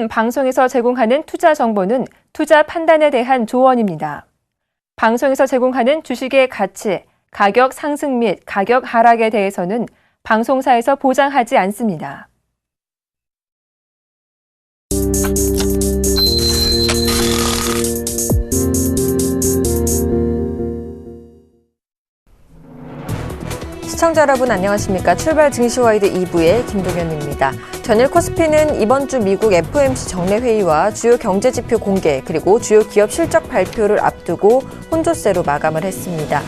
지금 방송에서 제공하는 투자 정보는 투자 판단에 대한 조언입니다. 방송에서 제공하는 주식의 가치, 가격 상승 및 가격 하락에 대해서는 방송사에서 보장하지 않습니다. 시청자 여러분 안녕하십니까? 출발 증시와이드 2부의 김동현입니다. 전일 코스피는 이번 주 미국 FOMC 정례 회의와 주요 경제 지표 공개 그리고 주요 기업 실적 발표를 앞두고 혼조세로 마감을 했습니다.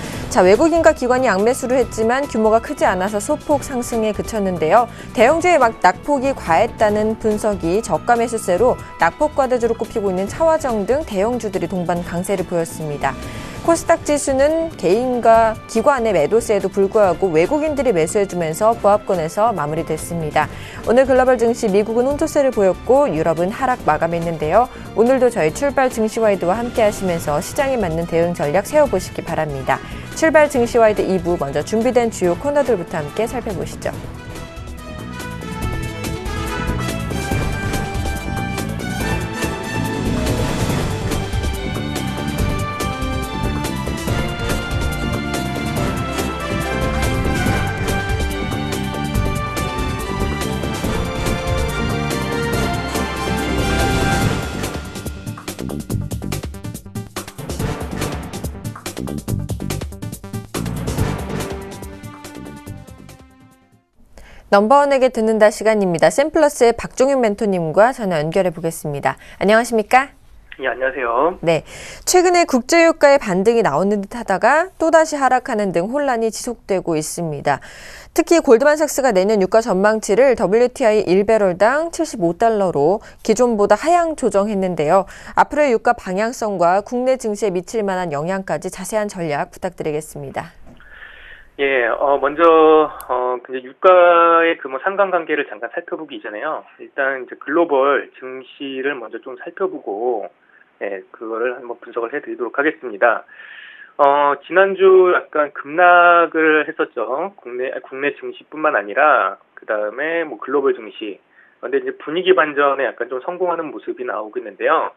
외국인과 기관이 양매수를 했지만 규모가 크지 않아서 소폭 상승에 그쳤는데요. 대형주의 낙폭이 과했다는 분석이 저가 매수세로 낙폭 과대주로 꼽히고 있는 차화정 등 대형주들이 동반 강세를 보였습니다. 코스닥 지수는 개인과 기관의 매도세에도 불구하고 외국인들이 매수해주면서 보합권에서 마무리됐습니다. 오늘 글로벌 증시 미국은 혼조세를 보였고 유럽은 하락 마감했는데요. 오늘도 저희 출발 증시와이드와 함께 하시면서 시장에 맞는 대응 전략 세워보시기 바랍니다. 출발 증시와이드 2부 먼저 준비된 주요 코너들부터 함께 살펴보시죠. 넘버원에게 듣는다 시간입니다. 샘플러스의 박종윤 멘토님과 전화 연결해 보겠습니다. 안녕하십니까? 예, 안녕하세요. 네, 최근에 국제유가의 반등이 나오는 듯 하다가 또다시 하락하는 등 혼란이 지속되고 있습니다. 특히 골드만삭스가 내년 유가 전망치를 WTI 1배럴당 75달러로 기존보다 하향 조정했는데요. 앞으로의 유가 방향성과 국내 증시에 미칠 만한 영향까지 자세한 전략 부탁드리겠습니다. 예, 먼저, 유가의 상관관계를 잠깐 살펴보기 이전에요. 일단 이제 글로벌 증시를 먼저 좀 살펴보고, 예, 그거를 한번 분석을 해드리도록 하겠습니다. 지난주 약간 급락을 했었죠. 국내 증시뿐만 아니라, 그 다음에 글로벌 증시. 근데 이제 분위기 반전에 약간 좀 성공하는 모습이 나오고 있는데요.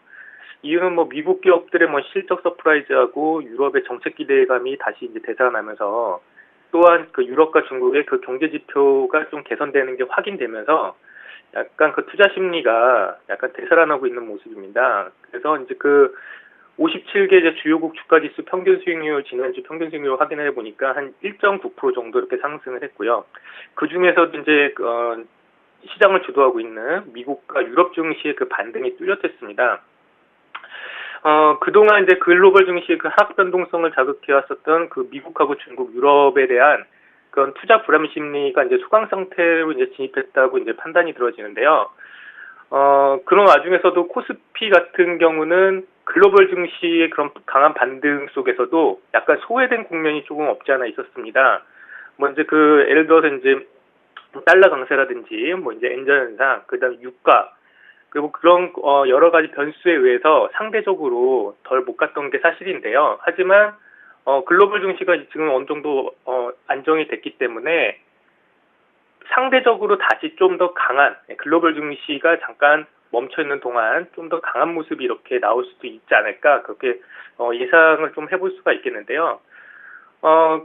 이유는 미국 기업들의 실적 서프라이즈하고 유럽의 정책 기대감이 다시 이제 되살아나면서 또한 유럽과 중국의 경제 지표가 좀 개선되는 게 확인되면서 약간 투자 심리가 약간 되살아나고 있는 모습입니다. 그래서 이제 57개 이제 주요국 주가 지수 평균 수익률 지난주 평균 수익률 확인해 보니까 한 1.9% 정도 이렇게 상승을 했고요. 그 중에서도 이제 시장을 주도하고 있는 미국과 유럽 증시의 반등이 뚜렷했습니다. 그동안 이제 글로벌 증시의 하락 변동성을 자극해왔었던 미국하고 중국, 유럽에 대한 그런 투자 불안 심리가 이제 소강 상태로 이제 진입했다고 이제 판단이 들어지는데요. 그런 와중에서도 코스피 같은 경우는 글로벌 증시의 그런 강한 반등 속에서도 약간 소외된 국면이 조금 없지 않아 있었습니다. 이제 예를 들어서 이제 달러 강세라든지 이제 엔저 현상, 그다음 유가, 그리고 그런 여러 가지 변수에 의해서 상대적으로 덜 못 갔던 게 사실인데요. 하지만 글로벌 증시가 지금 어느 정도 안정이 됐기 때문에 상대적으로 다시 좀 더 강한 글로벌 증시가 잠깐 멈춰 있는 동안 좀 더 강한 모습이 이렇게 나올 수도 있지 않을까 그렇게 예상을 좀 해볼 수가 있겠는데요.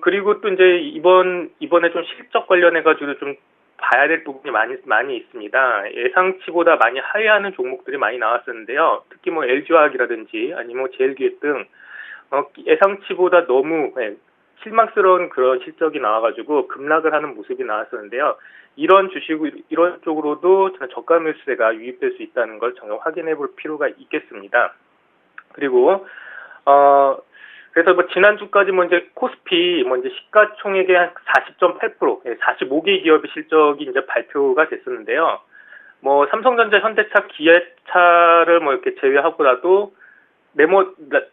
그리고 또 이제 이번에 좀 실적 관련해 가지고 좀 봐야 될 부분이 많이 있습니다. 예상치보다 많이 하회하는 종목들이 많이 나왔었는데요. 특히 LG화학이라든지 아니면 제일기획 등 예상치보다 너무 실망스러운 그런 실적이 나와가지고 급락을 하는 모습이 나왔었는데요. 이런 쪽으로도 저가 매수세가 유입될 수 있다는 걸 정말 확인해 볼 필요가 있겠습니다. 그리고 그래서 지난주까지 이제 코스피 이제 시가총액의 한 40.8%, 45개 기업의 실적이 이제 발표가 됐었는데요. 삼성전자, 현대차, 기아차를 이렇게 제외하고라도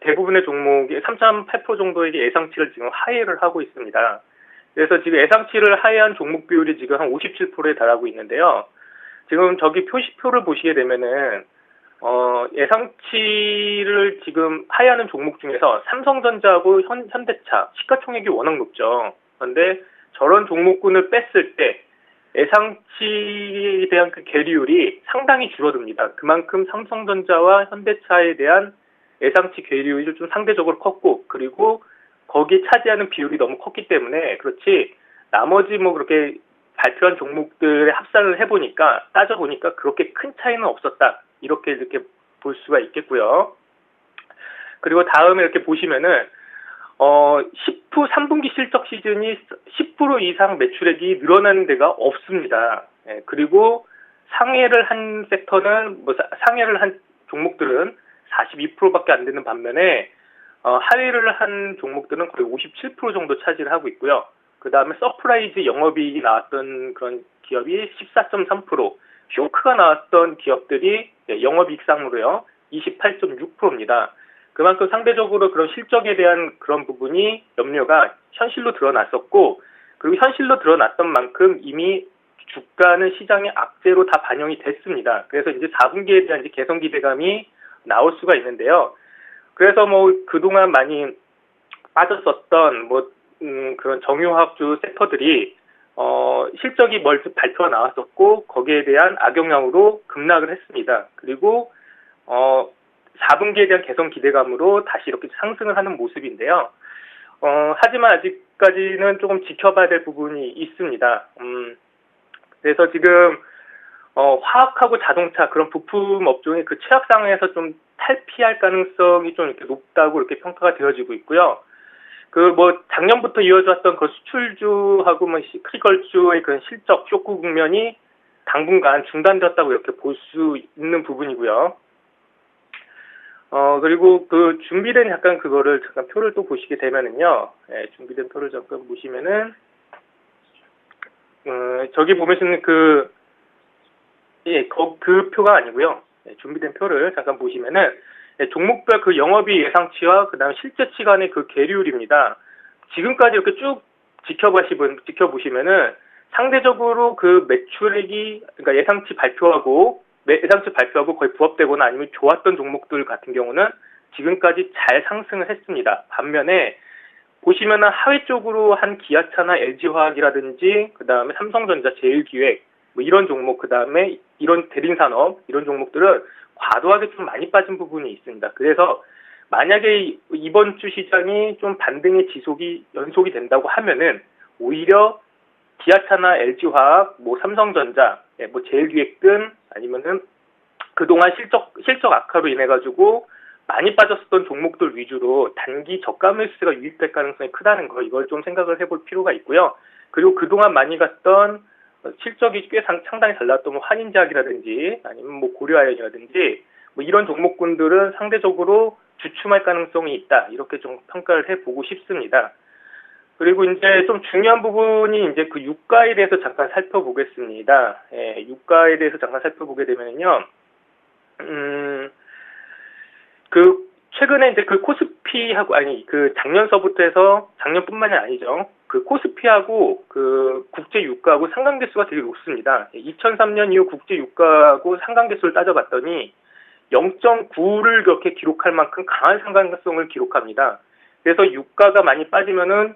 대부분의 종목이 3.8% 정도의 예상치를 지금 하회를 하고 있습니다. 그래서 지금 예상치를 하회한 종목 비율이 지금 한 57%에 달하고 있는데요. 지금 저기 표시표를 보시게 되면은 예상치를 지금 하회하는 종목 중에서 삼성전자하고 현대차 시가총액이 워낙 높죠. 그런데 저런 종목군을 뺐을 때 예상치에 대한 그 계리율이 상당히 줄어듭니다. 그만큼 삼성전자와 현대차에 대한 예상치 계리율이 좀 상대적으로 컸고, 그리고 거기에 차지하는 비율이 너무 컸기 때문에 그렇지, 나머지 뭐 그렇게 발표한 종목들의 합산을 해보니까, 따져보니까 그렇게 큰 차이는 없었다. 이렇게 볼 수가 있겠고요. 그리고 다음에 이렇게 보시면은, 3분기 실적 시즌이 10% 이상 매출액이 늘어나는 데가 없습니다. 예, 그리고 상회를 한 섹터는, 상회를 한 종목들은 42%밖에 안 되는 반면에, 하회를 한 종목들은 거의 57% 정도 차지를 하고 있고요. 그 다음에 서프라이즈 영업이익이 나왔던 그런 기업이 14.3%, 쇼크가 나왔던 기업들이 영업이익상으로요, 28.6%입니다. 그만큼 상대적으로 그런 실적에 대한 그런 부분이 염려가 현실로 드러났었고, 그리고 현실로 드러났던 만큼 이미 주가는 시장의 악재로 다 반영이 됐습니다. 그래서 이제 4분기에 대한 이제 개선 기대감이 나올 수가 있는데요. 그래서 뭐 그동안 많이 빠졌었던 그런 정유화학주 섹터들이 실적이 멀리 발표가 나왔었고, 거기에 대한 악영향으로 급락을 했습니다. 그리고 4분기에 대한 개선 기대감으로 다시 이렇게 상승을 하는 모습인데요. 하지만 아직까지는 조금 지켜봐야 될 부분이 있습니다. 그래서 지금 화학하고 자동차 그런 부품 업종의 그 최악 상황에서 좀 탈피할 가능성이 좀 이렇게 높다고 이렇게 평가가 되어지고 있고요. 작년부터 이어졌던 그 수출주하고 크리컬주의 그런 실적 쇼크 국면이 당분간 중단되었다고 이렇게 볼 수 있는 부분이고요. 그리고 그 준비된 잠깐 그거를 잠깐 표를 또 보시게 되면은요. 예, 준비된 표를 잠깐 보시면은, 저기 보시는 그 표가 아니고요. 예, 준비된 표를 잠깐 보시면은, 예, 종목별 그 영업이익 예상치와 그 다음에 실제치 간의 그 계류율입니다. 지금까지 이렇게 쭉 지켜보시면은 상대적으로 그 매출액이, 그러니까 예상치 발표하고 거의 부합되거나 아니면 좋았던 종목들 같은 경우는 지금까지 잘 상승을 했습니다. 반면에 보시면은 하회 쪽으로 한 기아차나 LG화학이라든지 그 다음에 삼성전자, 제일기획 이런 종목, 그 다음에 이런 대림산업 이런 종목들은 과도하게 좀 많이 빠진 부분이 있습니다. 그래서 만약에 이번 주 시장이 좀 반등의 연속이 된다고 하면은 오히려 기아차나 LG화학, 삼성전자, 제일기획 등 아니면은 그동안 실적 악화로 인해 가지고 많이 빠졌었던 종목들 위주로 단기 저가 매수세가 유입될 가능성이 크다는 거, 이걸 좀 생각을 해볼 필요가 있고요. 그리고 그동안 많이 갔던 실적이 꽤 상당히 잘 나왔던 환인제약이라든지 아니면 고려아연이라든지 이런 종목군들은 상대적으로 주춤할 가능성이 있다, 이렇게 좀 평가를 해보고 싶습니다. 그리고 이제 좀 중요한 부분이 이제 그 유가에 대해서 잠깐 살펴보겠습니다. 예, 유가에 대해서 잠깐 살펴보게 되면요. 최근에 이제 그 코스피하고, 작년서부터 해서, 작년뿐만이 아니죠. 그 코스피하고 그 국제 유가하고 상관계수가 되게 높습니다. 2003년 이후 국제 유가하고 상관계수를 따져봤더니 0.9를 그렇게 기록할 만큼 강한 상관성을 기록합니다. 그래서 유가가 많이 빠지면은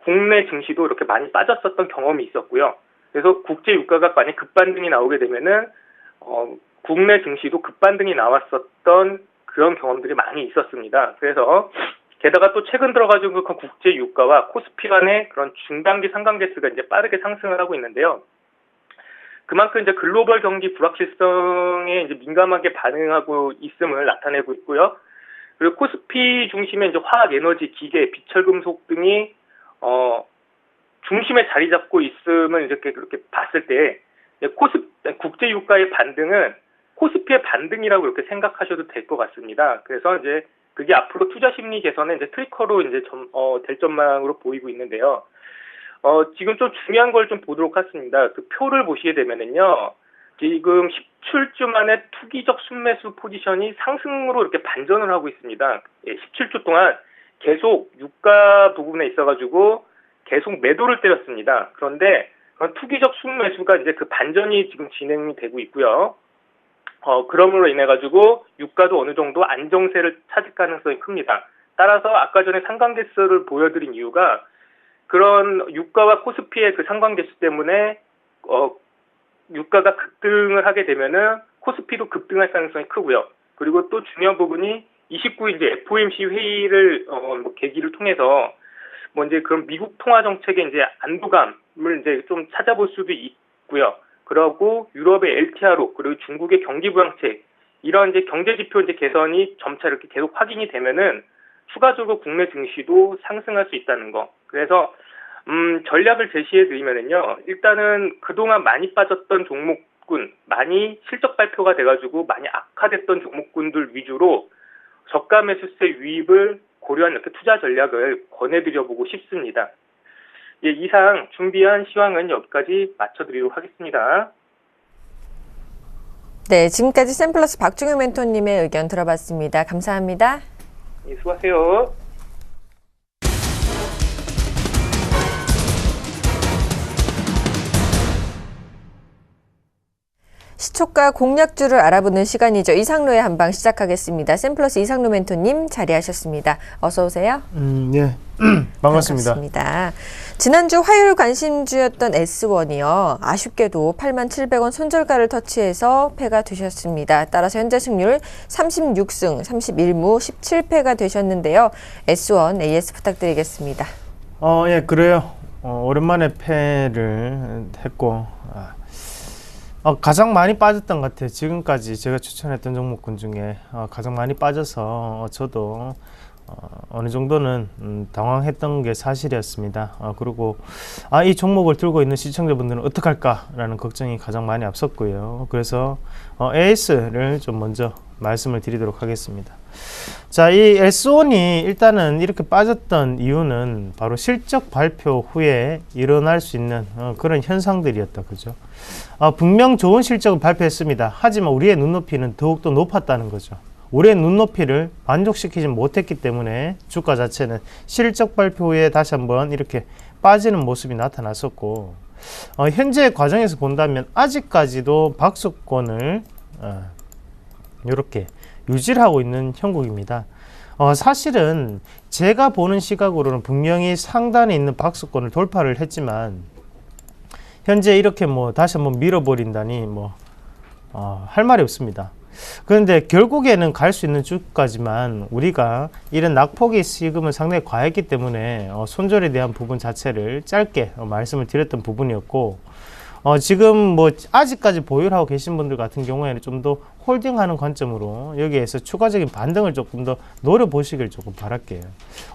국내 증시도 이렇게 많이 빠졌었던 경험이 있었고요. 그래서 국제 유가가 많이 급반등이 나오게 되면은 국내 증시도 급반등이 나왔었던 그런 경험들이 많이 있었습니다. 그래서 게다가 또 최근 들어가지고 그 국제 유가와 코스피 간의 그런 중단기 상관계수가 이제 빠르게 상승을 하고 있는데요. 그만큼 이제 글로벌 경기 불확실성에 이제 민감하게 반응하고 있음을 나타내고 있고요. 그리고 코스피 중심에 이제 화학, 에너지, 기계, 비철금속 등이 중심에 자리 잡고 있음을 이렇게 그렇게 봤을 때 국제 유가의 반등은 코스피의 반등이라고 이렇게 생각하셔도 될 것 같습니다. 그래서 이제 그게 앞으로 투자 심리 개선에 이제 트리거로 이제 될 전망으로 보이고 있는데요. 지금 좀 중요한 걸 좀 보도록 하겠습니다. 그 표를 보시게 되면은요, 지금 17주 만에 투기적 순매수 포지션이 상승으로 이렇게 반전을 하고 있습니다. 17주 동안 계속 유가 부분에 있어가지고 계속 매도를 때렸습니다. 그런데 그런 투기적 순매수가 이제 그 반전이 지금 진행이 되고 있고요. 그럼으로 인해 가지고 유가도 어느 정도 안정세를 찾을 가능성이 큽니다. 따라서 아까 전에 상관계수를 보여드린 이유가 그런 유가와 코스피의 그 상관계수 때문에 유가가 급등을 하게 되면은 코스피도 급등할 가능성이 크고요. 그리고 또 중요한 부분이 29일 이제 FOMC 회의를 뭐 계기를 통해서 뭐 이제 그런 미국 통화 정책의 이제 안도감을 이제 좀 찾아볼 수도 있고요. 그러고 유럽의 LTRO 그리고 중국의 경기 부양책 이런 이제 경제 지표 이제 개선이 점차 이렇게 계속 확인이 되면은 추가적으로 국내 증시도 상승할 수 있다는 거. 그래서 전략을 제시해 드리면은요. 일단은 그동안 많이 빠졌던 종목군, 많이 실적 발표가 돼가지고 많이 악화됐던 종목군들 위주로 저가 매수세 유입을 고려한 이렇게 투자 전략을 권해드려보고 싶습니다. 예, 이상 준비한 시황은 여기까지 마쳐드리도록 하겠습니다. 네, 지금까지 샘플러스 박중현 멘토님의 의견 들어봤습니다. 감사합니다. 예, 수고하세요. 시초가 공략주를 알아보는 시간이죠. 이상로의 한방 시작하겠습니다. 샘플러스 이상로 멘토님 자리하셨습니다. 어서 오세요. 네. 반갑습니다. 반갑습니다. 지난주 화요일 관심주였던 S1이요. 아쉽게도 87,000원 손절가를 터치해서 패가 되셨습니다. 따라서 현재 승률 36승 31무 17패가 되셨는데요. S1 AS 부탁드리겠습니다. 예, 그래요. 오랜만에 패를 했고 가장 많이 빠졌던 것 같아요. 지금까지 제가 추천했던 종목군 중에 가장 많이 빠져서 저도 어느 정도는 당황했던 게 사실이었습니다. 그리고 이 종목을 들고 있는 시청자분들은 어떡할까라는 걱정이 가장 많이 앞섰고요. 그래서 AS를 좀 먼저 말씀을 드리도록 하겠습니다. 자, 이 S1이 일단은 이렇게 빠졌던 이유는 바로 실적 발표 후에 일어날 수 있는 그런 현상들이었다. 그죠? 분명 좋은 실적을 발표했습니다. 하지만 우리의 눈높이는 더욱더 높았다는 거죠. 우리의 눈높이를 만족시키지 못했기 때문에 주가 자체는 실적 발표 후에 다시 한번 이렇게 빠지는 모습이 나타났었고, 현재 과정에서 본다면 아직까지도 박수권을 이렇게 유지를 하고 있는 형국입니다. 사실은 제가 보는 시각으로는 분명히 상단에 있는 박수권을 돌파를 했지만 현재 이렇게 뭐 다시 한번 밀어버린다니 할 말이 없습니다. 그런데 결국에는 갈 수 있는 주가지만 우리가 이런 낙폭이 지금은 상당히 과했기 때문에 손절에 대한 부분 자체를 짧게 말씀을 드렸던 부분이었고, 지금 뭐 아직까지 보유를 하고 계신 분들 같은 경우에는 좀 더 홀딩하는 관점으로 여기에서 추가적인 반등을 조금 더 노려보시길 조금 바랄게요.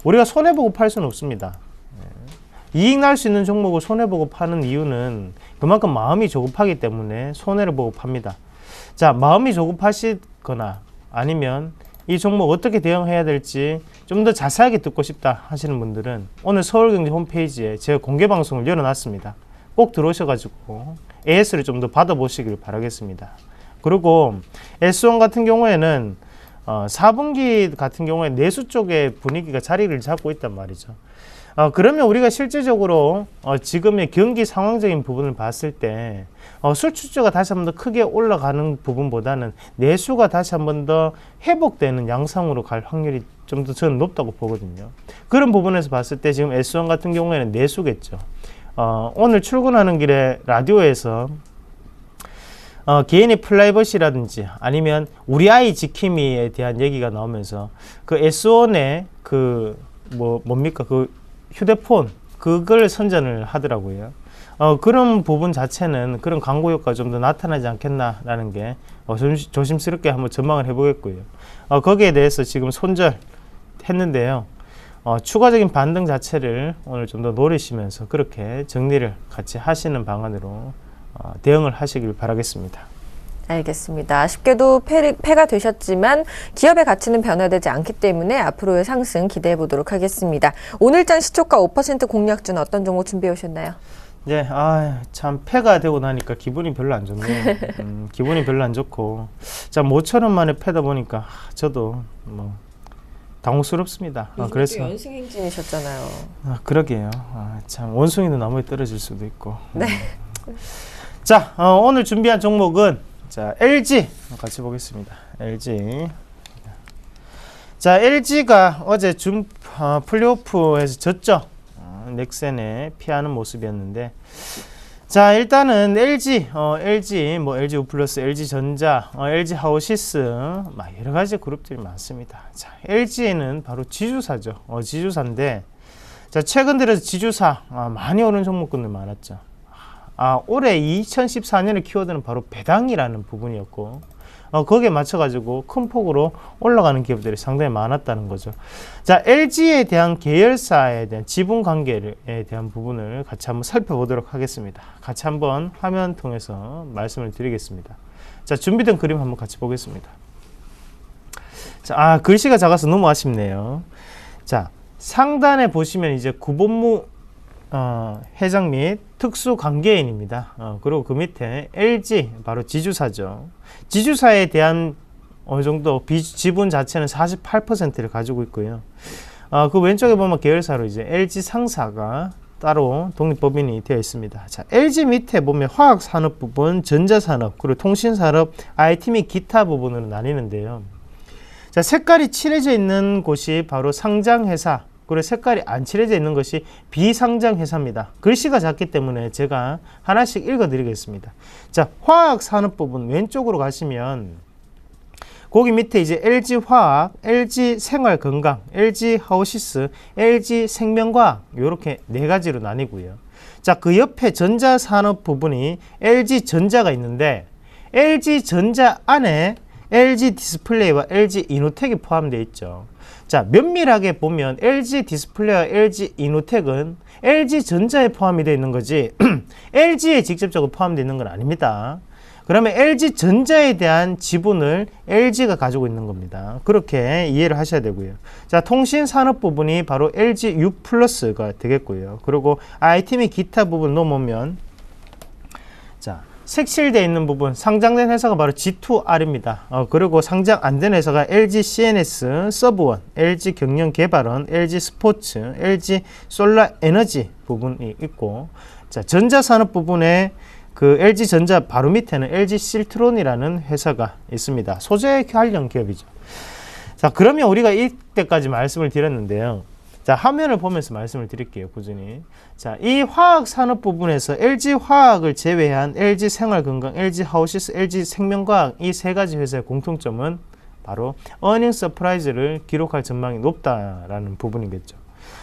우리가 손해보고 팔 수는 없습니다. 이익 날 수 있는 종목을 손해보고 파는 이유는 그만큼 마음이 조급하기 때문에 손해를 보고 팝니다. 자, 마음이 조급하시거나 아니면 이 종목 어떻게 대응해야 될지 좀 더 자세하게 듣고 싶다 하시는 분들은 오늘 서울경제 홈페이지에 제가 공개 방송을 열어놨습니다. 꼭 들어오셔가지고 AS를 좀 더 받아보시길 바라겠습니다. 그리고 S1 같은 경우에는 4분기 같은 경우에 내수 쪽의 분위기가 자리를 잡고 있단 말이죠. 그러면 우리가 실질적으로 지금의 경기 상황적인 부분을 봤을 때 수출주가 다시 한 번 더 크게 올라가는 부분보다는 내수가 다시 한 번 더 회복되는 양상으로 갈 확률이 좀 더 저는 높다고 보거든요. 그런 부분에서 봤을 때 지금 S1 같은 경우에는 내수겠죠. 오늘 출근하는 길에 라디오에서 개인의 프라이버시라든지 아니면 우리 아이 지킴이에 대한 얘기가 나오면서 그 S1의 그 뭡니까 그 휴대폰 그걸 선전을 하더라고요. 그런 부분 자체는 그런 광고 효과가 좀 더 나타나지 않겠나라는 게 조심스럽게 한번 전망을 해보겠고요. 거기에 대해서 지금 손절했는데요. 추가적인 반등 자체를 오늘 좀 더 노리시면서 그렇게 정리를 같이 하시는 방안으로 대응을 하시길 바라겠습니다. 알겠습니다. 아쉽게도 패가 되셨지만 기업의 가치는 변화되지 않기 때문에 앞으로의 상승 기대해 보도록 하겠습니다. 오늘장 시초가 5% 공략주는 어떤 종목 준비해 오셨나요? 네, 참 패가 되고 나니까 기분이 별로 안 좋네요. 기분이 별로 안 좋고, 자 5,000원 만에 패다 보니까 저도 당혹스럽습니다. 그래서 연승 행진이셨잖아요. 그러게요. 참 원숭이도 나무에 떨어질 수도 있고. 네. 자, 오늘 준비한 종목은 자 LG 같이 보겠습니다. LG. 자, LG가 어제 플레이오프에서 졌죠. 넥센에 피하는 모습이었는데 자, 일단은 LG, LG U 플러스, LG 전자, LG 하우시스, 막 여러 가지 그룹들이 많습니다. 자, LG에는 바로 지주사죠. 지주사인데, 자, 최근 들어서 지주사, 많이 오른 종목군들 많았죠. 올해 2014년의 키워드는 바로 배당이라는 부분이었고, 거기에 맞춰가지고 큰 폭으로 올라가는 기업들이 상당히 많았다는 거죠. 자, LG에 대한 계열사에 대한 지분 관계에 대한 부분을 같이 한번 살펴보도록 하겠습니다. 같이 한번 화면 통해서 말씀을 드리겠습니다. 자, 준비된 그림 한번 같이 보겠습니다. 자, 글씨가 작아서 너무 아쉽네요. 자, 상단에 보시면 이제 구본무 회장 및 특수관계인입니다. 그리고 그 밑에 LG, 바로 지주사죠. 지주사에 대한 어느 정도 지분 자체는 48%를 가지고 있고요. 그 왼쪽에 보면 계열사로 이제 LG 상사가 따로 독립법인이 되어 있습니다. 자, LG 밑에 보면 화학산업 부분, 전자산업, 그리고 통신산업, IT 및 기타 부분으로 나뉘는데요. 자, 색깔이 칠해져 있는 곳이 바로 상장회사, 그리고 색깔이 안 칠해져 있는 것이 비상장 회사입니다. 글씨가 작기 때문에 제가 하나씩 읽어 드리겠습니다. 자, 화학산업 부분 왼쪽으로 가시면 거기 밑에 이제 LG 화학, LG 생활건강, LG 하우시스, LG 생명과학 이렇게 네 가지로 나뉘고요. 자, 그 옆에 전자산업 부분이 LG 전자가 있는데 LG 전자 안에 LG 디스플레이와 LG 이노텍이 포함되어 있죠. 자, 면밀하게 보면 LG 디스플레이와 LG 이노텍은 LG 전자에 포함이 되어 있는 거지 LG에 직접적으로 포함되어 있는 건 아닙니다. 그러면 LG 전자에 대한 지분을 LG가 가지고 있는 겁니다. 그렇게 이해를 하셔야 되고요. 자, 통신 산업 부분이 바로 LG U 플러스가 되겠고요. 그리고 IT 및 기타 부분 넘으면 자, 색칠되어 있는 부분, 상장된 회사가 바로 G2R입니다. 그리고 상장 안 된 회사가 LG CNS, 서브원, LG 경영개발원, LG 스포츠, LG 솔라 에너지 부분이 있고, 자, 전자산업 부분에 그 LG 전자 바로 밑에는 LG 실트론이라는 회사가 있습니다. 소재 관련 기업이죠. 자, 그러면 우리가 이때까지 말씀을 드렸는데요. 자, 화면을 보면서 말씀을 드릴게요. 꾸준히. 자, 이 화학 산업 부분에서 LG 화학을 제외한 LG 생활건강, LG 하우시스, LG 생명과학 이 세 가지 회사의 공통점은 바로 어닝 서프라이즈를 기록할 전망이 높다라는 부분이겠죠.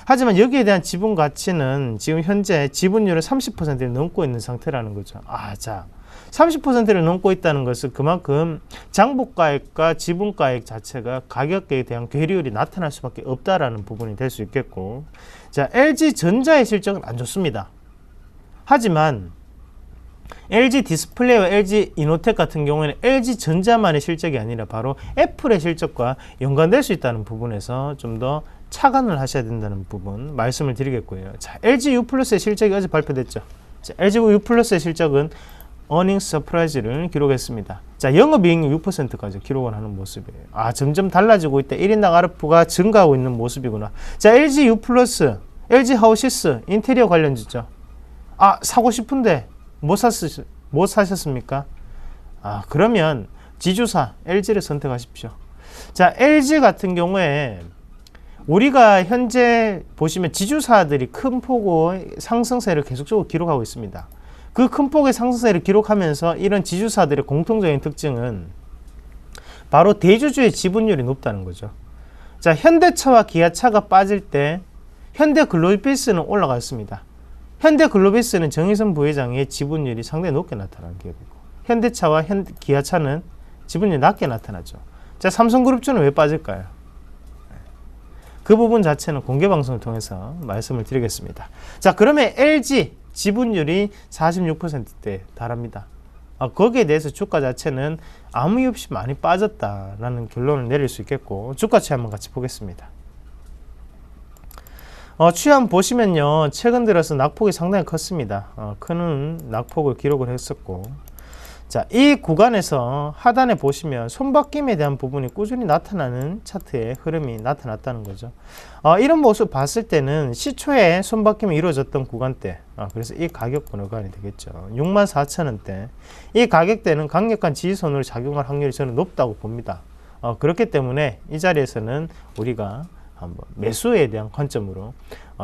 하지만 여기에 대한 지분 가치는 지금 현재 지분율을 30%를 넘고 있는 상태라는 거죠. 자, 30%를 넘고 있다는 것은 그만큼 장부가액과 지분가액 자체가 가격에 대한 괴리율이 나타날 수밖에 없다라는 부분이 될 수 있겠고, 자, LG 전자의 실적은 안 좋습니다. 하지만 LG 디스플레이와 LG 이노텍 같은 경우에는 LG 전자만의 실적이 아니라 바로 애플의 실적과 연관될 수 있다는 부분에서 좀 더 착안을 하셔야 된다는 부분 말씀을 드리겠고요. 자, LG U 플러스의 실적이 어제 발표됐죠. 자, LG U 플러스의 실적은 어닝 서프라이즈를 기록했습니다. 자, 영업이익률 6%까지 기록을 하는 모습이에요. 점점 달라지고 있다. 1인당 RF가 증가하고 있는 모습이구나. 자, LG U 플러스, LG 하우시스, 인테리어 관련주죠. 사고 싶은데 못 사셨습니까? 그러면 지주사 LG를 선택하십시오. 자, LG 같은 경우에 우리가 현재 보시면 지주사들이 큰 폭의 상승세를 계속적으로 기록하고 있습니다. 그 큰 폭의 상승세를 기록하면서 이런 지주사들의 공통적인 특징은 바로 대주주의 지분율이 높다는 거죠. 자, 현대차와 기아차가 빠질 때 현대글로비스는 올라갔습니다. 현대글로비스는 정의선 부회장의 지분율이 상당히 높게 나타나는 기업이고, 현대차와 기아차는 지분율이 낮게 나타나죠. 자, 삼성그룹주는 왜 빠질까요? 그 부분 자체는 공개방송을 통해서 말씀을 드리겠습니다. 자, 그러면 LG 지분율이 46%대에 달합니다. 거기에 대해서 주가 자체는 아무 이유 없이 많이 빠졌다라는 결론을 내릴 수 있겠고, 주가치 한번 같이 보겠습니다. 추이 보시면요, 최근 들어서 낙폭이 상당히 컸습니다. 큰 낙폭을 기록을 했었고, 자, 이 구간에서 하단에 보시면 손바뀜에 대한 부분이 꾸준히 나타나는 차트의 흐름이 나타났다는 거죠. 이런 모습 봤을 때는 시초에 손바뀜이 이루어졌던 구간대, 그래서 이 가격 구간이 되겠죠. 64,000원대. 이 가격대는 강력한 지지선으로 작용할 확률이 저는 높다고 봅니다. 그렇기 때문에 이 자리에서는 우리가 한번 매수에 대한 관점으로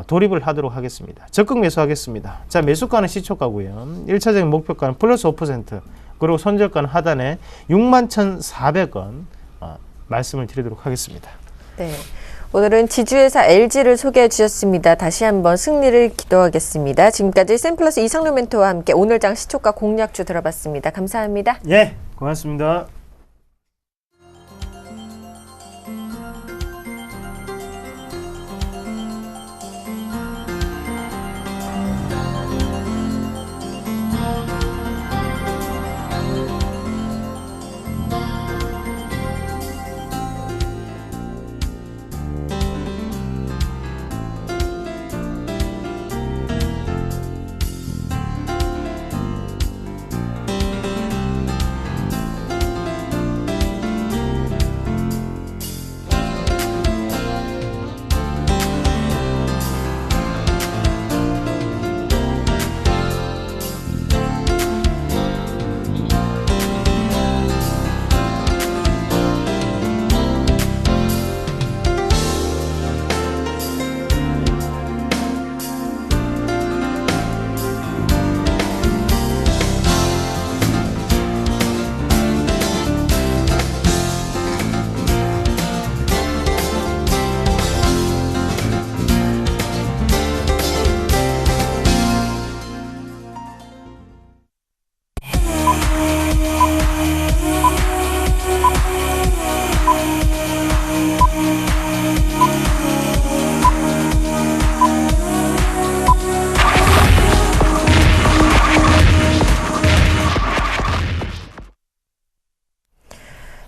돌입을 하도록 하겠습니다. 적극 매수하겠습니다. 자, 매수가는 시초가고요. 1차적인 목표가는 플러스 5%, 그리고 손절가는 하단에 61,400원 말씀을 드리도록 하겠습니다. 네. 오늘은 지주회사 LG를 소개해 주셨습니다. 다시 한번 승리를 기도하겠습니다. 지금까지 샘플러스 이상로 멘토와 함께 오늘장 시초가 공략주 들어봤습니다. 감사합니다. 예, 고맙습니다.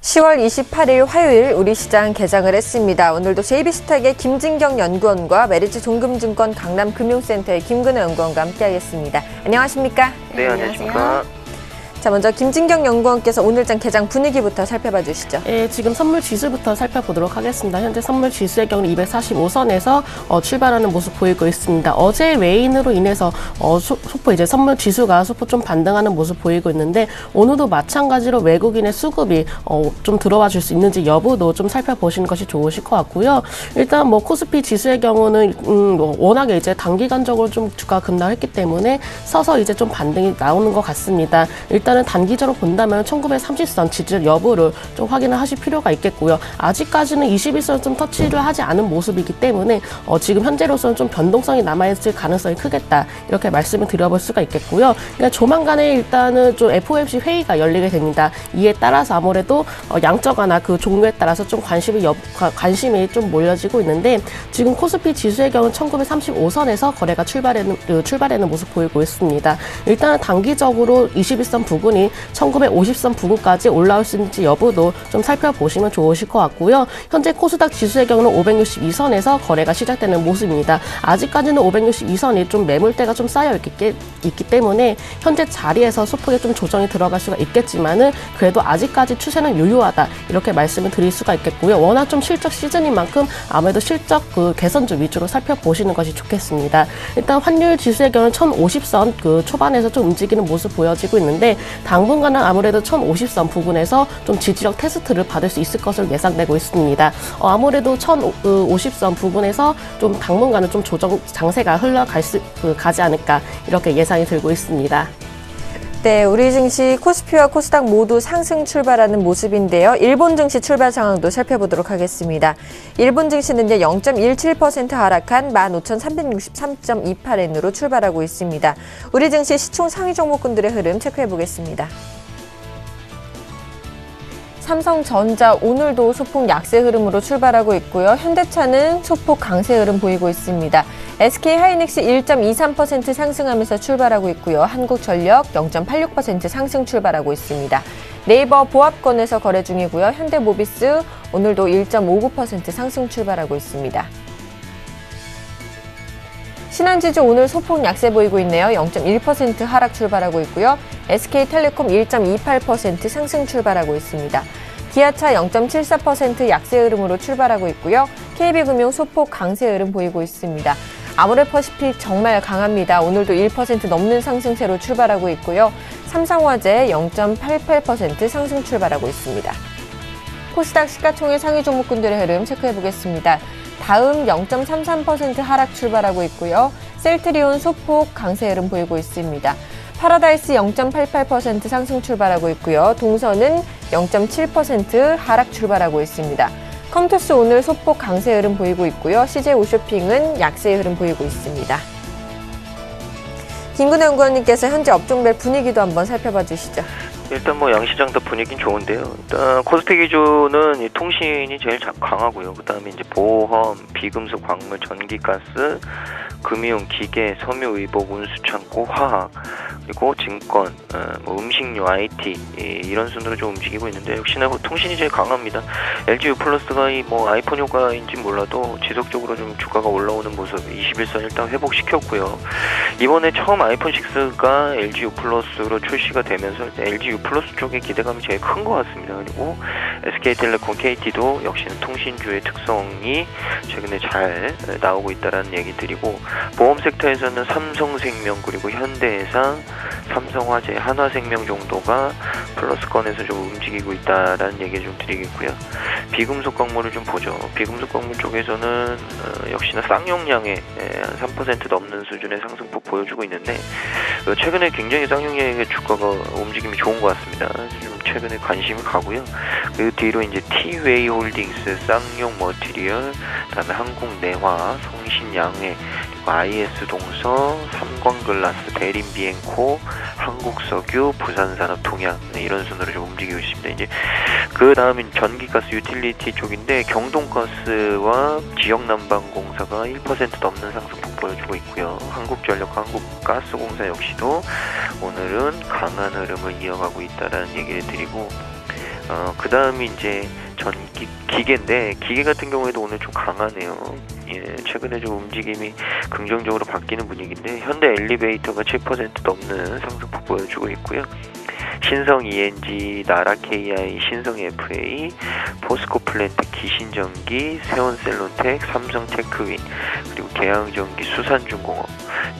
(10월 28일) 화요일 우리 시장 개장을 했습니다. 오늘도 JB스탁의 김진경 연구원과 메리츠 종금증권 강남금융센터의 김근호 연구원과 함께하겠습니다. 안녕하십니까? 네, 안녕하십니까? 자, 먼저 김진경 연구원께서 오늘장 개장 분위기부터 살펴봐 주시죠. 네, 지금 선물 지수부터 살펴보도록 하겠습니다. 현재 선물 지수의 경우는 245선에서 출발하는 모습 보이고 있습니다. 어제 외인으로 인해서 소폭 이제 선물 지수가 소폭 좀 반등하는 모습 보이고 있는데 오늘도 마찬가지로 외국인의 수급이 좀 들어와 줄 수 있는지 여부도 좀 살펴보시는 것이 좋으실 것 같고요. 일단 뭐 코스피 지수의 경우는 워낙에 이제 단기간적으로 좀 주가 급락했기 때문에 서서 이제 좀 반등이 나오는 것 같습니다. 일단은 단기적으로 본다면 1930선 지지 여부를 좀 확인을 하실 필요가 있겠고요. 아직까지는 21선 좀 터치를 하지 않은 모습이기 때문에 지금 현재로서는 좀 변동성이 남아있을 가능성이 크겠다. 이렇게 말씀을 드려볼 수가 있겠고요. 그러니까 조만간에 일단은 좀 FOMC 회의가 열리게 됩니다. 이에 따라서 아무래도 양적완화 그 종류에 따라서 좀 관심이 좀 몰려지고 있는데 지금 코스피 지수의 경우는 1935선에서 거래가 출발하는 모습 보이고 있습니다. 일단은 단기적으로 21선 부근이 1950선 부근까지 올라올 수 있는지 여부도 좀 살펴보시면 좋으실 것 같고요. 현재 코스닥 지수의 경우는 562선에서 거래가 시작되는 모습입니다. 아직까지는 562선이 좀 매물대가 좀 쌓여 있기 때문에 현재 자리에서 소폭의 좀 조정이 들어갈 수가 있겠지만은 그래도 아직까지 추세는 유효하다 이렇게 말씀을 드릴 수가 있겠고요. 워낙 좀 실적 시즌인 만큼 아무래도 실적 그 개선주 위주로 살펴보시는 것이 좋겠습니다. 일단 환율 지수의 경우는 1050선 그 초반에서 좀 움직이는 모습 보여지고 있는데 당분간은 아무래도 1050선 부근에서 좀 지지력 테스트를 받을 수 있을 것으로 예상되고 있습니다. 아무래도 1050선 부근에서 좀 당분간은 좀 조정 장세가 가지 않을까 이렇게 예상이 들고 있습니다. 네, 우리 증시 코스피와 코스닥 모두 상승 출발하는 모습인데요. 일본 증시 출발 상황도 살펴보도록 하겠습니다. 일본 증시는요 0.17% 하락한 15,363.28엔으로 출발하고 있습니다. 우리 증시 시총 상위 종목군들의 흐름 체크해 보겠습니다. 삼성전자 오늘도 소폭 약세 흐름으로 출발하고 있고요. 현대차는 소폭 강세 흐름 보이고 있습니다. SK하이닉스 1.23% 상승하면서 출발하고 있고요. 한국전력 0.86% 상승 출발하고 있습니다. 네이버 보합권에서 거래 중이고요. 현대모비스 오늘도 1.59% 상승 출발하고 있습니다. 신한지주 오늘 소폭 약세 보이고 있네요. 0.1% 하락 출발하고 있고요. SK텔레콤 1.28% 상승 출발하고 있습니다. 기아차 0.74% 약세 흐름으로 출발하고 있고요. KB금융 소폭 강세 흐름 보이고 있습니다. 아모레퍼시픽 정말 강합니다. 오늘도 1% 넘는 상승세로 출발하고 있고요. 삼성화재 0.88% 상승 출발하고 있습니다. 코스닥 시가총액 상위 종목군들의 흐름 체크해 보겠습니다. 다음 0.33% 하락 출발하고 있고요. 셀트리온, 소폭 강세 흐름 보이고 있습니다. 파라다이스 0.88% 상승 출발하고 있고요. 동선은 0.7% 하락 출발하고 있습니다. 컴투스 오늘 소폭 강세 흐름 보이고 있고요. CJ 오쇼핑은 약세 흐름 보이고 있습니다. 김근혜 연구원님께서 현재 업종별 분위기도 한번 살펴봐 주시죠. 일단 뭐 양시장 다 분위기는 좋은데요. 일단 코스피 기준은 이 통신이 제일 강하고요. 그다음에 이제 보험, 비금속, 광물, 전기가스, 금융, 기계, 섬유, 의복, 운수창고, 화학, 그리고 증권, 뭐 음식료, IT 이런 순으로 좀 움직이고 있는데 역시나 뭐 통신이 제일 강합니다. LG U+가 이 뭐 아이폰 효과인지 몰라도 지속적으로 좀 주가가 올라오는 모습 21선 일단 회복시켰고요. 이번에 처음 아이폰 6가 LG U+로 출시가 되면서 LG U+ 쪽의 기대감이 제일 큰 것 같습니다. 그리고 SK텔레콤, KT도 역시나 통신주의 특성이 최근에 잘 나오고 있다는 얘기 드리고 보험 섹터에서는 삼성생명 그리고 현대해상, 삼성화재, 한화생명 정도가 플러스권에서 좀 움직이고 있다라는 얘기 좀 드리겠고요. 비금속 광물을 좀 보죠. 비금속 광물 쪽에서는 역시나 쌍용량의 3% 넘는 수준의 상승폭 보여주고 있는데 최근에 굉장히 쌍용량의 주가가 움직임이 좋은 것 같습니다. 좀 최근에 관심이 가고요. 그 뒤로 이제 티웨이 홀딩스, 쌍용 머티리얼, 그다음에 한국내화, 성신양해, IS 동서, 삼광글라스, 대림비엔코, 한국석유, 부산산업통양 이런 순으로 좀 움직이고 있습니다. 이제 그 다음은 전기가스 유틸리티 쪽인데 경동가스와 지역난방공사가 1% 넘는 상승폭 보여주고 있고요. 한국전력, 한국가스공사 역시도 오늘은 강한 흐름을 이어가고 있다는 얘기를 드리고 그 다음이 이제 기계인데 기계 같은 경우에도 오늘 좀 강하네요. 예, 최근에 좀 움직임이 긍정적으로 바뀌는 분위기인데 현대 엘리베이터가 7% 넘는 상승폭 보여주고 있고요. 신성 ENG, 나라 KI, 신성 FA, 포스코 플랜트, 기신전기, 세원셀론텍, 삼성 테크윈, 그리고 계양전기, 수산중공업,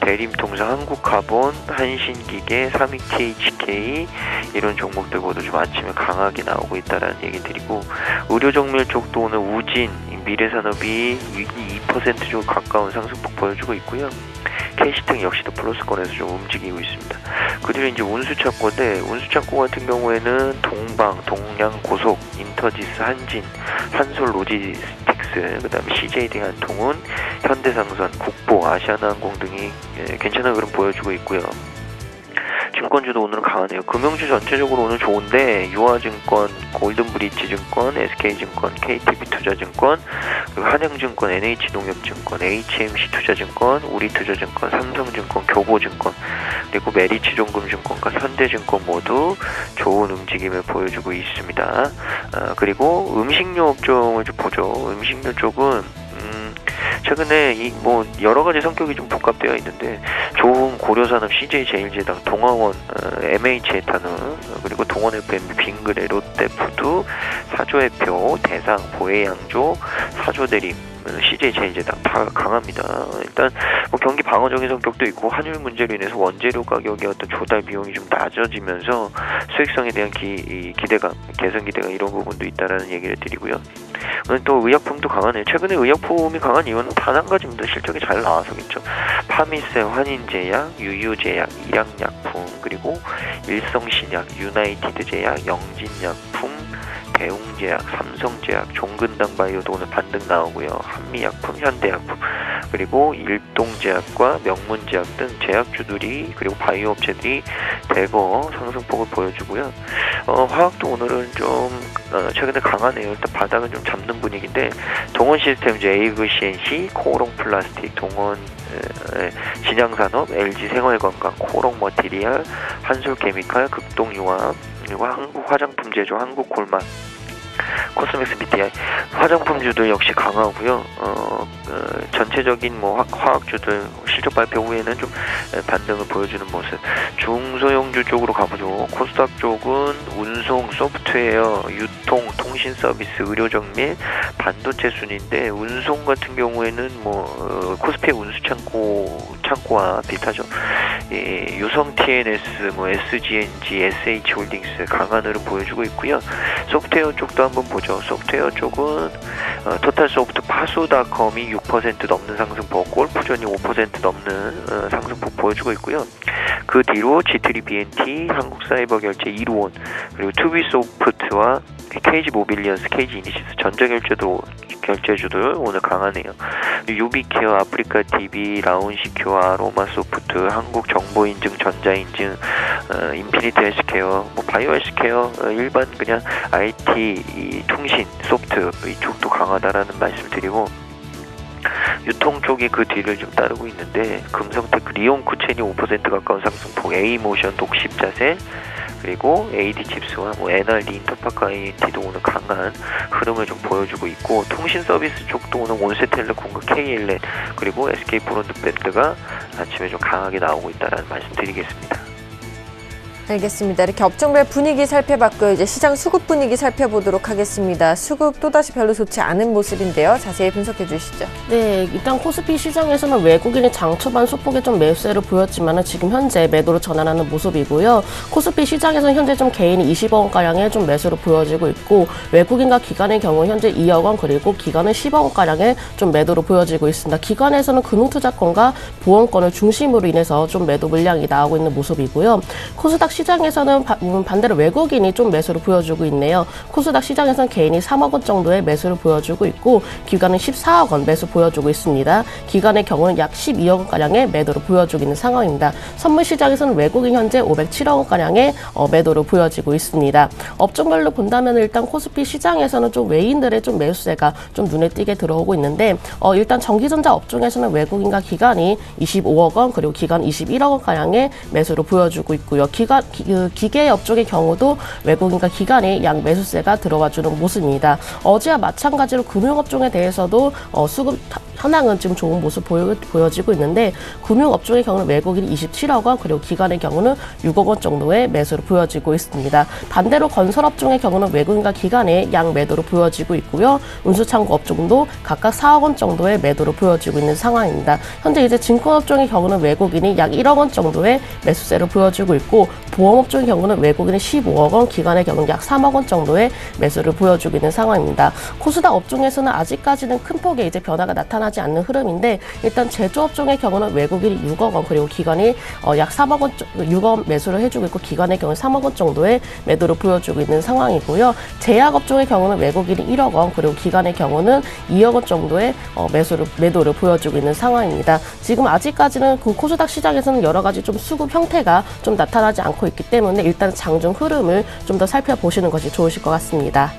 대림통상, 한국카본, 한신기계, 삼익KHK 이런 종목들 모두 좀 아침에 강하게 나오고 있다라는 얘기 드리고 의료정밀 쪽도 오늘 우진, 미래산업이 2% 가까운 상승폭 보여주고 있고요. K시텍 역시도 플러스권에서 좀 움직이고 있습니다. 그 뒤로 이제 운수창고인데 운수창고 같은 경우에는 동방, 동양고속, 인터지스, 한진, 한솔 로지스틱스, 그 다음에 CJ 대한통운, 현대상선, 국보, 아시아나항공 등이 괜찮은 흐름 보여주고 있고요. 증권주도 오늘은 강하네요. 금융주 전체적으로 오늘 좋은데 유화증권, 골든브리지증권, SK증권, KTB투자증권, 그리고 한양증권, NH농협증권, HMC투자증권, 우리투자증권, 삼성증권, 교보증권, 그리고 메리츠종금증권과 현대증권 모두 좋은 움직임을 보여주고 있습니다. 그리고 음식료 업종을 좀 보죠. 음식료 쪽은 최근에 이 뭐 여러 가지 성격이 좀 복합되어 있는데 좋은 고려산업, CJ 제일제당, 동아원, MH에타는 그리고 동원 FM, 빙그레, 롯데푸드, 사조해표, 대상, 보혜양조, 사조대림, CJ 제일제당 다 강합니다. 일단 뭐 경기 방어적인 성격도 있고 환율 문제로 인해서 원재료 가격의 어떤 조달 비용이 좀 낮아지면서 수익성에 대한 기대감, 개선 기대감 이런 부분도 있다라는 얘기를 드리고요. 오늘 또 의약품도 강하네요. 최근에 의약품이 강한 이유는 단 한 가지입니다. 실적이 잘 나와서겠죠. 파미세, 환인제약, 유유제약, 일양약품, 그리고 일성신약, 유나이티드제약, 영진약품, 대웅제약, 삼성제약, 종근당바이오도 오늘 반등 나오고요. 한미약품, 현대약품, 그리고 일동제약과 명문제약 등 제약주들이 그리고 바이오업체들이 대거 상승폭을 보여주고요. 화학도 오늘은 좀 최근에 강하네요. 일단 바닥은 좀 잡는 분위기인데 동원시스템즈, 에이그CNC, 코오롱플라스틱, 동원 진양산업, LG생활건강, 코오롱머티리얼, 한솔케미칼, 극동유화, 그리고 한국화장품제조, 한국콜맛, 코스맥스 BTI 화장품주들 역시 강하고요. 전체적인 뭐 화학주들 실적 발표 후에는 좀 반등을 보여주는 모습. 중소형주 쪽으로 가보죠. 코스닥 쪽은 운송, 소프트웨어, 유통, 통신 서비스, 의료정밀, 반도체 순인데 운송 같은 경우에는 뭐 코스피의 운수창고와 비슷하죠. 예, 유성 TNS, 뭐 SGNG, SH홀딩스 강한 흐름 보여주고 있고요. 소프트웨어 쪽도 한번 보죠. 소프트웨어 쪽은 토탈소프트 파수닷컴이 6% 넘는 상승폭, 골프존이 5% 넘는 상승폭 보여주고 있고요. 그 뒤로 G3BNT, 한국사이버결제, 이루온, 그리고 투비소프트와 KG모빌리언스, KG이니시스 전자결제주들 오늘 강하네요. 유비케어, 아프리카TV, 라운시큐어, 아로마소프트, 한국정보인증, 전자인증, 인피니트 헬스케어, 바이오 헬스케어, 일반 그냥 IT, 통신, 소프트 이쪽도 강하다라는 말씀 드리고, 유통 쪽이 그 뒤를 좀 따르고 있는데 금성테크, 리온쿠첸이 5% 가까운 상승폭, A모션, 독십자세, 그리고 AD칩스와 NRD, 인터파크 INT도 오늘 강한 흐름을 좀 보여주고 있고, 통신 서비스 쪽도 오늘 온세텔레콤과 KLN 그리고 SK브론드밴드가 아침에 좀 강하게 나오고 있다는 말씀 드리겠습니다. 알겠습니다. 이렇게 업종별 분위기 살펴봤고요. 이제 시장 수급 분위기 살펴보도록 하겠습니다. 수급 또다시 별로 좋지 않은 모습인데요. 자세히 분석해 주시죠. 네, 일단 코스피 시장에서는 외국인이 장 초반 소폭의 좀 매수세를 보였지만 지금 현재 매도로 전환하는 모습이고요. 코스피 시장에서는 현재 좀 개인이 20억 원가량의 좀 매수로 보여지고 있고, 외국인과 기관의 경우 현재 2억 원, 그리고 기관은 10억 원가량의 좀 매도로 보여지고 있습니다. 기관에서는 금융투자권과 보험권을 중심으로 인해서 좀 매도 물량이 나오고 있는 모습이고요. 코스닥 시장에서는 반대로 외국인이 좀 매수를 보여주고 있네요. 코스닥 시장에서는 개인이 3억 원 정도의 매수를 보여주고 있고, 기관은 14억 원 매수 보여주고 있습니다. 기관의 경우는 약 12억 원가량의 매도를 보여주고 있는 상황입니다. 선물 시장에서는 외국인 현재 507억 원가량의 매도를 보여지고 있습니다. 업종별로 본다면 일단 코스피 시장에서는 좀 외인들의 좀 매수세가 좀 눈에 띄게 들어오고 있는데, 일단 전기전자 업종에서는 외국인과 기관이 25억 원, 그리고 기관 21억 원가량의 매수를 보여주고 있고요. 기계 업종의 경우도 외국인과 기관이 양 매수세가 들어와주는 모습입니다. 어제와 마찬가지로 금융업종에 대해서도 수급 현황은 지금 좋은 모습 보여지고 있는데, 금융업종의 경우는 외국인이 27억 원, 그리고 기관의 경우는 6억 원 정도의 매수를 보여지고 있습니다. 반대로 건설업종의 경우는 외국인과 기관의 양 매도로 보여지고 있고요. 운수창고 업종도 각각 4억 원 정도의 매도로 보여지고 있는 상황입니다. 현재 이제 증권업종의 경우는 외국인이 약 1억 원 정도의 매수세를 보여주고 있고, 보험업종의 경우는 외국인이 15억 원, 기관의 경우는 약 3억 원 정도의 매수를 보여주고 있는 상황입니다. 코스닥 업종에서는 아직까지는 큰 폭의 이제 변화가 나타나지 않는 흐름인데, 일단 제조업종의 경우는 외국인이 6억 원, 그리고 기관이 약 3억 원, 6억 원 매수를 해주고 있고, 기관의 경우는 3억 원 정도의 매도를 보여주고 있는 상황이고요. 제약업종의 경우는 외국인이 1억 원, 그리고 기관의 경우는 2억 원 정도의 매도를 보여주고 있는 상황입니다. 지금 아직까지는 그 코스닥 시장에서는 여러 가지 좀 수급 형태가 좀 나타나지 않고 있기 때문에 일단 장중 흐름을 좀 더 살펴보시는 것이 좋으실 것 같습니다.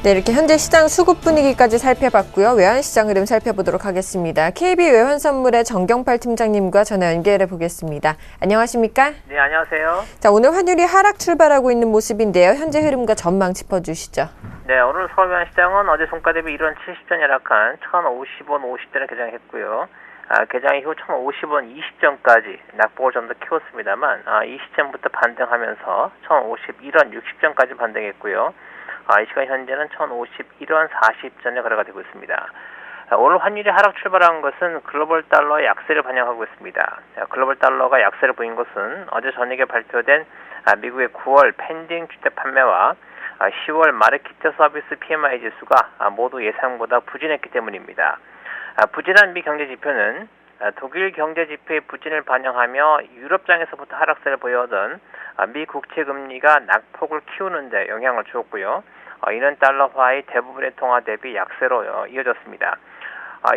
네, 이렇게 현재 시장 수급 분위기까지 살펴봤고요. 외환시장 흐름 살펴보도록 하겠습니다. KB외환선물의 정경팔 팀장님과 전화 연결해 보겠습니다. 안녕하십니까? 네, 안녕하세요. 자, 오늘 환율이 하락 출발하고 있는 모습인데요. 현재 흐름과 전망 짚어주시죠. 네, 오늘 서울외환시장은 어제 종가 대비 1원 70전 하락한 1,050원 50전을 개장했고요. 개장 이후 1,050원 20전까지 낙폭을 좀 더 키웠습니다만, 이 시점부터 반등하면서 1,051원 60전까지 반등했고요. 이 시간 현재는 1,051원 40전에 거래가 되고 있습니다. 오늘 환율이 하락 출발한 것은 글로벌 달러의 약세를 반영하고 있습니다. 글로벌 달러가 약세를 보인 것은 어제 저녁에 발표된 미국의 9월 펜딩 주택 판매와 10월 마르키트 서비스 PMI 지수가 모두 예상보다 부진했기 때문입니다. 부진한 미 경제 지표는 독일 경제 지표의 부진을 반영하며 유럽장에서부터 하락세를 보여오던 미 국채 금리가 낙폭을 키우는 데 영향을 주었고요. 이는 달러화의 대부분의 통화 대비 약세로 이어졌습니다.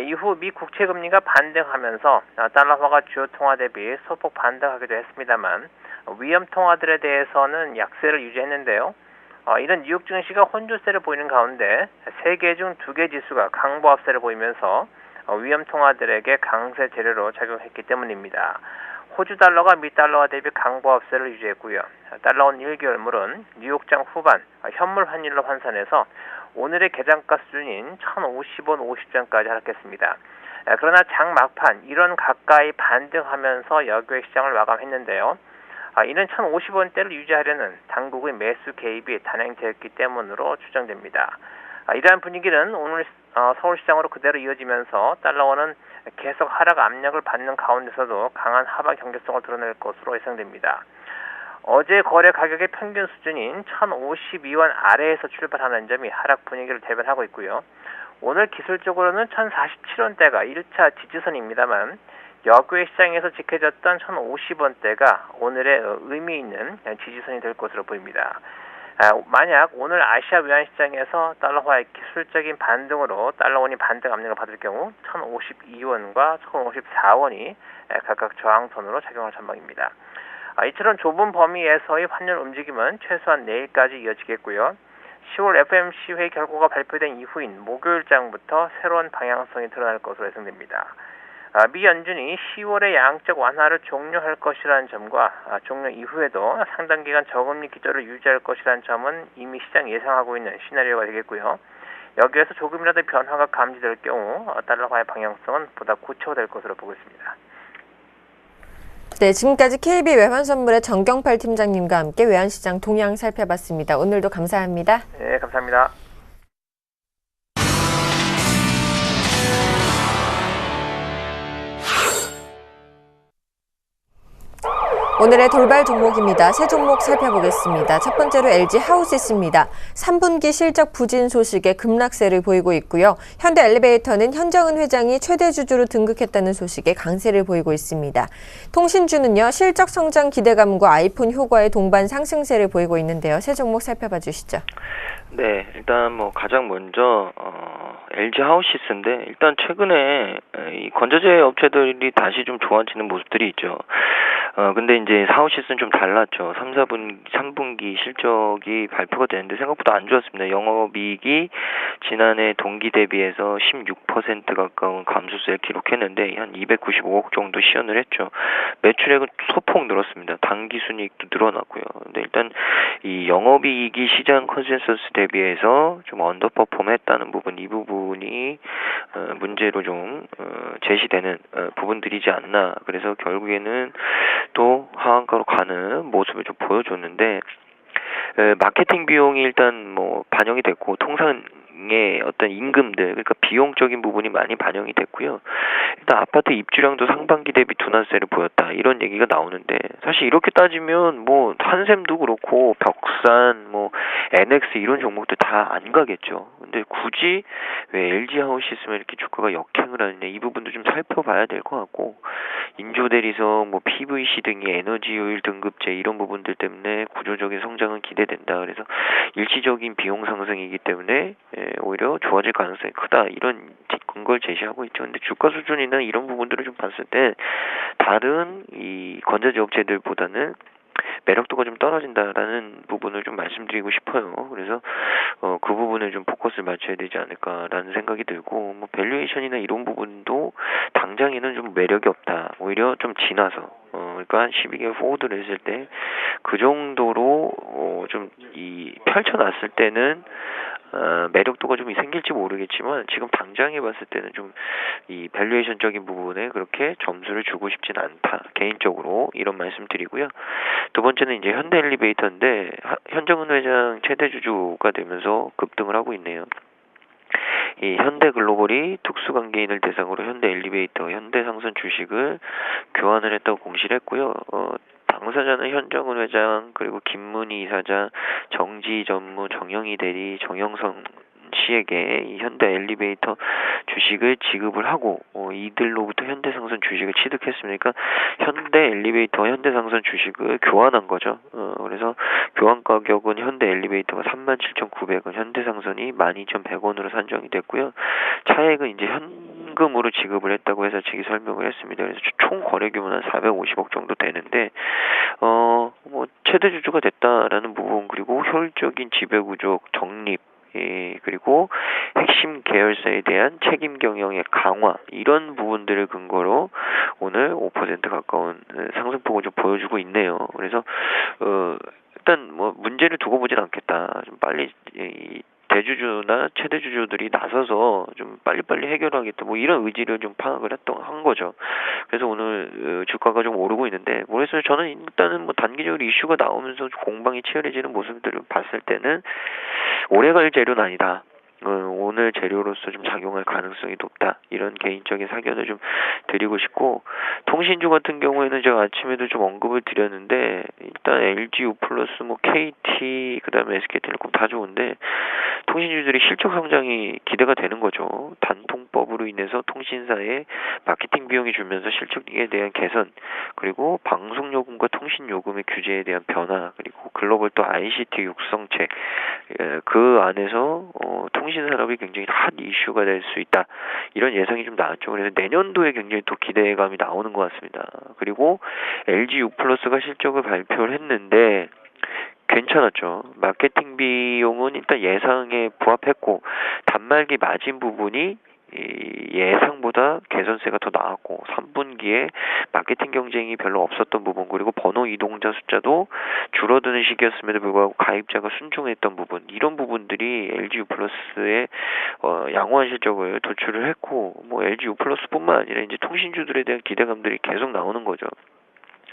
이후 미 국채 금리가 반등하면서 달러화가 주요 통화 대비 소폭 반등하기도 했습니다만, 위험 통화들에 대해서는 약세를 유지했는데요. 이런 뉴욕 증시가 혼조세를 보이는 가운데 3개 중 2개 지수가 강보합세를 보이면서 위험 통화들에게 강세 재료로 작용했기 때문입니다. 호주 달러가 미 달러와 대비 강보합세를 유지했고요. 달러원 1개월물은 뉴욕장 후반 현물 환율로 환산해서 오늘의 개장가 수준인 1,050원 50전까지 하락했습니다. 그러나 장 막판 1원 가까이 반등하면서 여교의 시장을 마감했는데요. 이는 1,050원대를 유지하려는 당국의 매수 개입이 단행되었기 때문으로 추정됩니다. 이러한 분위기는 오늘 서울시장으로 그대로 이어지면서 달러원은 계속 하락 압력을 받는 가운데서도 강한 하방 경제성을 드러낼 것으로 예상됩니다. 어제 거래 가격의 평균 수준인 1,052원 아래에서 출발하는 점이 하락 분위기를 대변하고 있고요. 오늘 기술적으로는 1047원대가 1차 지지선입니다만 역외 시장에서 지켜졌던 1050원대가 오늘의 의미 있는 지지선이 될 것으로 보입니다. 만약 오늘 아시아 외환시장에서 달러화의 기술적인 반등으로 달러원이 반등 압력을 받을 경우 1052원과 1054원이 각각 저항선으로 작용할 전망입니다. 이처럼 좁은 범위에서의 환율 움직임은 최소한 내일까지 이어지겠고요. 10월 FOMC 회의 결과가 발표된 이후인 목요일장부터 새로운 방향성이 드러날 것으로 예상됩니다. 미 연준이 10월에 양적 완화를 종료할 것이라는 점과 종료 이후에도 상당 기간 저금리 기조를 유지할 것이라는 점은 이미 시장 예상하고 있는 시나리오가 되겠고요. 여기에서 조금이라도 변화가 감지될 경우 달러화의 방향성은 보다 구체화될 것으로 보고 있습니다. 네, 지금까지 KB 외환선물의 정경팔 팀장님과 함께 외환시장 동향 살펴봤습니다. 오늘도 감사합니다. 네, 감사합니다. 오늘의 돌발 종목입니다. 세 종목 살펴보겠습니다. 첫 번째로 LG 하우시스입니다. 3분기 실적 부진 소식에 급락세를 보이고 있고요. 현대 엘리베이터는 현정은 회장이 최대 주주로 등극했다는 소식에 강세를 보이고 있습니다. 통신주는요, 실적 성장 기대감과 아이폰 효과의 동반 상승세를 보이고 있는데요. 세 종목 살펴봐 주시죠. 네, 일단 가장 먼저 LG 하우시스인데 일단 최근에 이 건조제 업체들이 다시 좀 좋아지는 모습들이 있죠. 근데 이제 하우시스는 좀 달랐죠. 3분기 실적이 발표가 되는데 생각보다 안 좋았습니다. 영업이익이 지난해 동기 대비해서 16% 가까운 감소세를 기록했는데 한 295억 정도 시현을 했죠. 매출액은 소폭 늘었습니다. 당기순이익도 늘어났고요. 근데 일단 이 영업이익이 시장 컨센서스 대비해서 좀 언더퍼폼했다는 부분, 이 부분이 문제로 좀 제시되는 부분들이지 않나. 그래서 결국에는 또 하한가로 가는 모습을 좀 보여줬는데 마케팅 비용이 일단 반영이 됐고 통상의 어떤 임금들, 그러니까 비용적인 부분이 많이 반영이 됐고요. 일단 아파트 입주량도 상반기 대비 둔화세를 보였다, 이런 얘기가 나오는데 사실 이렇게 따지면 한샘도 그렇고 벽산, NX 이런 종목들 다 안 가겠죠. 근데 굳이 왜 LG 하우시스면 이렇게 주가가 역행을 하느냐, 이 부분도 좀 살펴봐야 될 것 같고, 인조대리석, PVC 등의 에너지 효율 등급제 이런 부분들 때문에 구조적인 성장은 기대된다. 그래서 일시적인 비용 상승이기 때문에 오히려 좋아질 가능성이 크다, 이런 근거를 제시하고 있죠. 근데 주가 수준이나 이런 부분들을 좀 봤을 때 다른 이 건조제 업체들보다는 매력도가 좀 떨어진다라는 부분을 좀 말씀드리고 싶어요. 그래서 그 부분에 좀 포커스를 맞춰야 되지 않을까라는 생각이 들고, 밸류에이션이나 이런 부분도 당장에는 좀 매력이 없다. 오히려 좀 지나서 그러니까 한 12개월 포워드를 했을 때 그 정도로 좀 펼쳐놨을 때는 매력도가 좀 생길지 모르겠지만 지금 당장에 봤을 때는 좀 이 밸류에이션적인 부분에 그렇게 점수를 주고 싶진 않다, 개인적으로 이런 말씀 드리고요. 두 번째는 이제 현대 엘리베이터인데 현정은 회장 최대 주주가 되면서 급등을 하고 있네요. 이 현대글로벌이 특수관계인을 대상으로 현대 엘리베이터, 현대상선 주식을 교환을 했다고 공시를 했고요. 당사자는 현정은 회장, 그리고 김문희 이사장, 정지 전무, 정영희 대리, 정영선 씨에게 이 현대 엘리베이터 주식을 지급을 하고 이들로부터 현대상선 주식을 취득했습니까? 현대 엘리베이터와 현대상선 주식을 교환한 거죠. 그래서 교환 가격은 현대 엘리베이터가 37,900원, 현대상선이 12,100원으로 산정이 됐고요. 차액은 이제 현금으로 지급을 했다고 회사 측이 설명을 했습니다. 그래서 총 거래 규모는 450억 정도 되는데 최대 주주가 됐다라는 부분, 그리고 효율적인 지배구조 정립, 그리고 핵심 계열사에 대한 책임 경영의 강화, 이런 부분들을 근거로 오늘 5% 가까운 상승폭을 좀 보여주고 있네요. 그래서 일단 문제를 두고 보진 않겠다. 좀 빨리 대주주나 최대 주주들이 나서서 좀 빨리빨리 해결하겠다, 이런 의지를 좀 파악을 한 거죠. 그래서 오늘 주가가 좀 오르고 있는데, 모르겠어요. 저는 일단은 단기적으로 이슈가 나오면서 공방이 치열해지는 모습들을 봤을 때는 오래갈 재료는 아니다. 오늘 재료로서 좀 작용할 가능성이 높다, 이런 개인적인 사견을 좀 드리고 싶고, 통신주 같은 경우에는 제가 아침에도 좀 언급을 드렸는데 일단 LG U+, KT, 그다음에 SK텔레콤 다 좋은데 통신주들이 실적 성장이 기대가 되는 거죠. 단통법으로 인해서 통신사의 마케팅 비용이 줄면서 실적에 대한 개선, 그리고 방송요금과 통신요금의 규제에 대한 변화, 그리고 글로벌 또 ICT 육성책, 그 안에서 통신산업이 굉장히 핫 이슈가 될 수 있다. 이런 예상이 좀 나왔죠. 그래서 내년도에 굉장히 또 기대감이 나오는 것 같습니다. 그리고 LG U+가 실적을 발표를 했는데 괜찮았죠. 마케팅 비용은 일단 예상에 부합했고, 단말기 마진 부분이 예상보다 개선세가 더 나았고, 3분기에 마케팅 경쟁이 별로 없었던 부분, 그리고 번호 이동자 숫자도 줄어드는 시기였음에도 불구하고 가입자가 순종했던 부분, 이런 부분들이 LG U+의 양호한 실적을 도출을 했고, 뭐 LG U+뿐만 아니라 이제 통신주들에 대한 기대감들이 계속 나오는 거죠.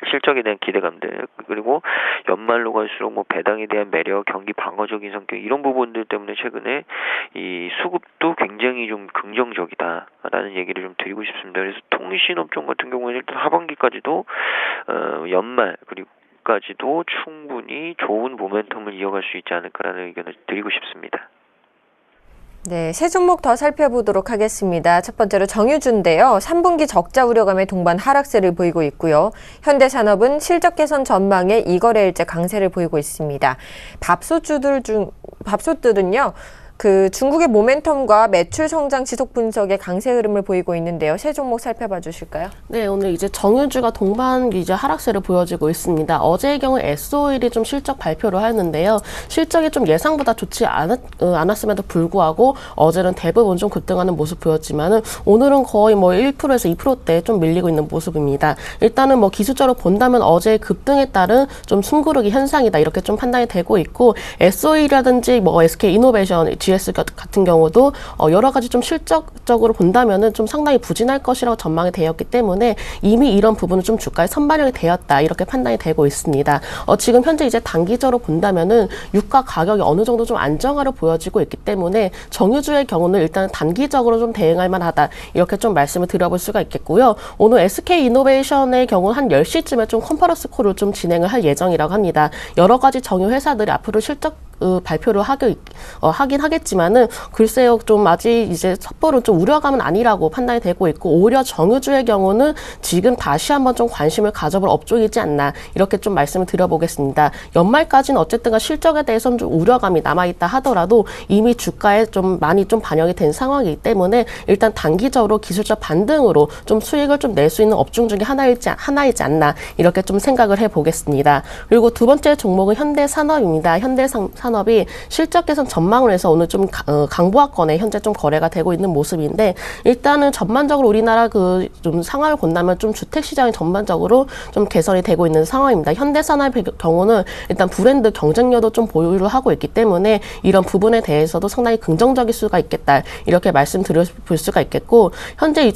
실적에 대한 기대감들, 그리고 연말로 갈수록 뭐 배당에 대한 매력, 경기 방어적인 성격, 이런 부분들 때문에 최근에 이 수급도 굉장히 좀 긍정적이다라는 얘기를 좀 드리고 싶습니다. 그래서 통신업종 같은 경우에는 일단 하반기까지도 연말 그리고까지도 충분히 좋은 모멘텀을 이어갈 수 있지 않을까라는 의견을 드리고 싶습니다. 네, 세 종목 더 살펴보도록 하겠습니다. 첫 번째로 정유주인데요. 3분기 적자 우려감에 동반 하락세를 보이고 있고요. 현대산업은 실적 개선 전망에 이거래일제 강세를 보이고 있습니다. 밥솥들은요. 그 중국의 모멘텀과 매출 성장 지속 분석의 강세 흐름을 보이고 있는데요. 세 종목 살펴봐 주실까요? 네, 오늘 이제 정유주가 동반 이제 하락세를 보여주고 있습니다. 어제의 경우 S-오일이 좀 실적 발표를 하였는데요. 실적이 좀 예상보다 좋지 않았음에도 불구하고 어제는 대부분 좀 급등하는 모습 보였지만은 오늘은 거의 뭐 1%에서 2%대 좀 밀리고 있는 모습입니다. 일단은 뭐 기술적으로 본다면 어제의 급등에 따른 좀 숨고르기 현상이다, 이렇게 좀 판단이 되고 있고, S-오일이라든지 뭐 SK이노베이션, GS 같은 경우도 여러 가지 좀 실적적으로 본다면은 좀 상당히 부진할 것이라고 전망이 되었기 때문에 이미 이런 부분은 좀 주가에 선반영이 되었다, 이렇게 판단이 되고 있습니다. 지금 현재 이제 단기적으로 본다면은 유가 가격이 어느 정도 좀 안정화로 보여지고 있기 때문에 정유주의 경우는 일단 단기적으로 좀 대응할 만하다, 이렇게 좀 말씀을 드려볼 수가 있겠고요. 오늘 SK이노베이션의 경우 한 10시쯤에 좀 컨퍼런스 콜을 좀 진행을 할 예정이라고 합니다. 여러 가지 정유 회사들이 앞으로 실적 발표를 하긴 하겠지만은 글쎄요, 좀 아직 이제 섣부로 좀 우려감은 아니라고 판단이 되고 있고, 오히려 정유주의 경우는 지금 다시 한번 좀 관심을 가져볼 업종이지 않나, 이렇게 좀 말씀을 드려보겠습니다. 연말까지는 어쨌든가 실적에 대해서는 좀 우려감이 남아있다 하더라도 이미 주가에 좀 많이 좀 반영이 된 상황이기 때문에 일단 단기적으로 기술적 반등으로 좀 수익을 좀 낼 수 있는 업종 중에 하나이지 않나, 이렇게 좀 생각을 해보겠습니다. 그리고 두 번째 종목은 현대산업입니다. 현대산업이 실적 개선 전망을 해서 오늘 좀 강보합권에 현재 좀 거래가 되고 있는 모습인데, 일단은 전반적으로 우리나라 그 좀 상황을 본다면 좀 주택 시장이 전반적으로 좀 개선이 되고 있는 상황입니다. 현대산업의 경우는 일단 브랜드 경쟁력도 좀 보유를 하고 있기 때문에 이런 부분에 대해서도 상당히 긍정적일 수가 있겠다, 이렇게 말씀드릴 수가 있겠고, 현재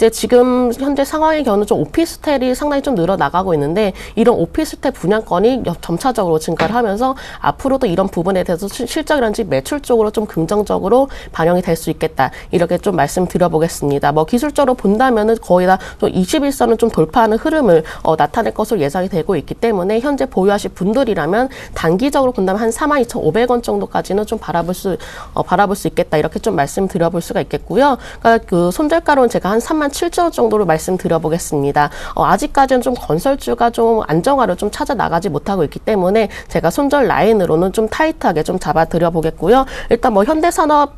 상황의 경우는 좀 오피스텔이 상당히 좀 늘어나가고 있는데, 이런 오피스텔 분양권이 점차적으로 증가를 하면서 앞으로도 이런 부분에 대해서 실적이라든지 매출 쪽으로 좀 긍정적으로 반영이 될 수 있겠다, 이렇게 좀 말씀드려보겠습니다. 뭐 기술적으로 본다면은 거의 다 좀 21선을 좀 돌파하는 흐름을 나타낼 것으로 예상이 되고 있기 때문에 현재 보유하실 분들이라면 단기적으로 본다면 한 42,500원 정도까지는 좀 바라볼 수 있겠다, 이렇게 좀 말씀드려볼 수가 있겠고요. 그러니까 그 손절가로는 제가 한 37,000원 정도로 말씀드려보겠습니다. 아직까지는 좀 건설주가 좀 안정화를 좀 찾아 나가지 못하고 있기 때문에 제가 손절 라인으로는 좀 타이트하게 좀 잡아드려 보겠고요. 일단 뭐 현대산업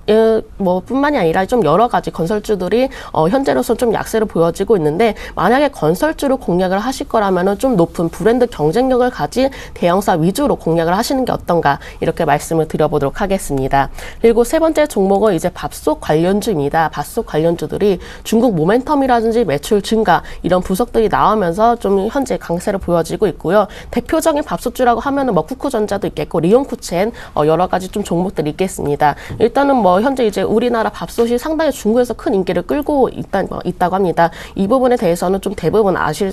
뭐 뿐만이 아니라 좀 여러 가지 건설주들이 현재로서 좀 약세를 보여지고 있는데, 만약에 건설주를 공략을 하실 거라면은 좀 높은 브랜드 경쟁력을 가진 대형사 위주로 공략을 하시는 게 어떤가, 이렇게 말씀을 드려보도록 하겠습니다. 그리고 세 번째 종목은 이제 밥솥 관련주입니다. 밥솥 관련주들이 중국 모멘텀이라든지 매출 증가, 이런 부석들이 나오면서 좀 현재 강세를 보여지고 있고요. 대표적인 밥솥주라고 하면은 뭐 쿠쿠전자도 있겠고 리온쿠첸, 여러 가지 좀 종목들이 있겠습니다. 일단은 뭐 현재 이제 우리나라 밥솥이 상당히 중국에서 큰 인기를 끌고 있다고 합니다. 이 부분에 대해서는 좀 대부분 아실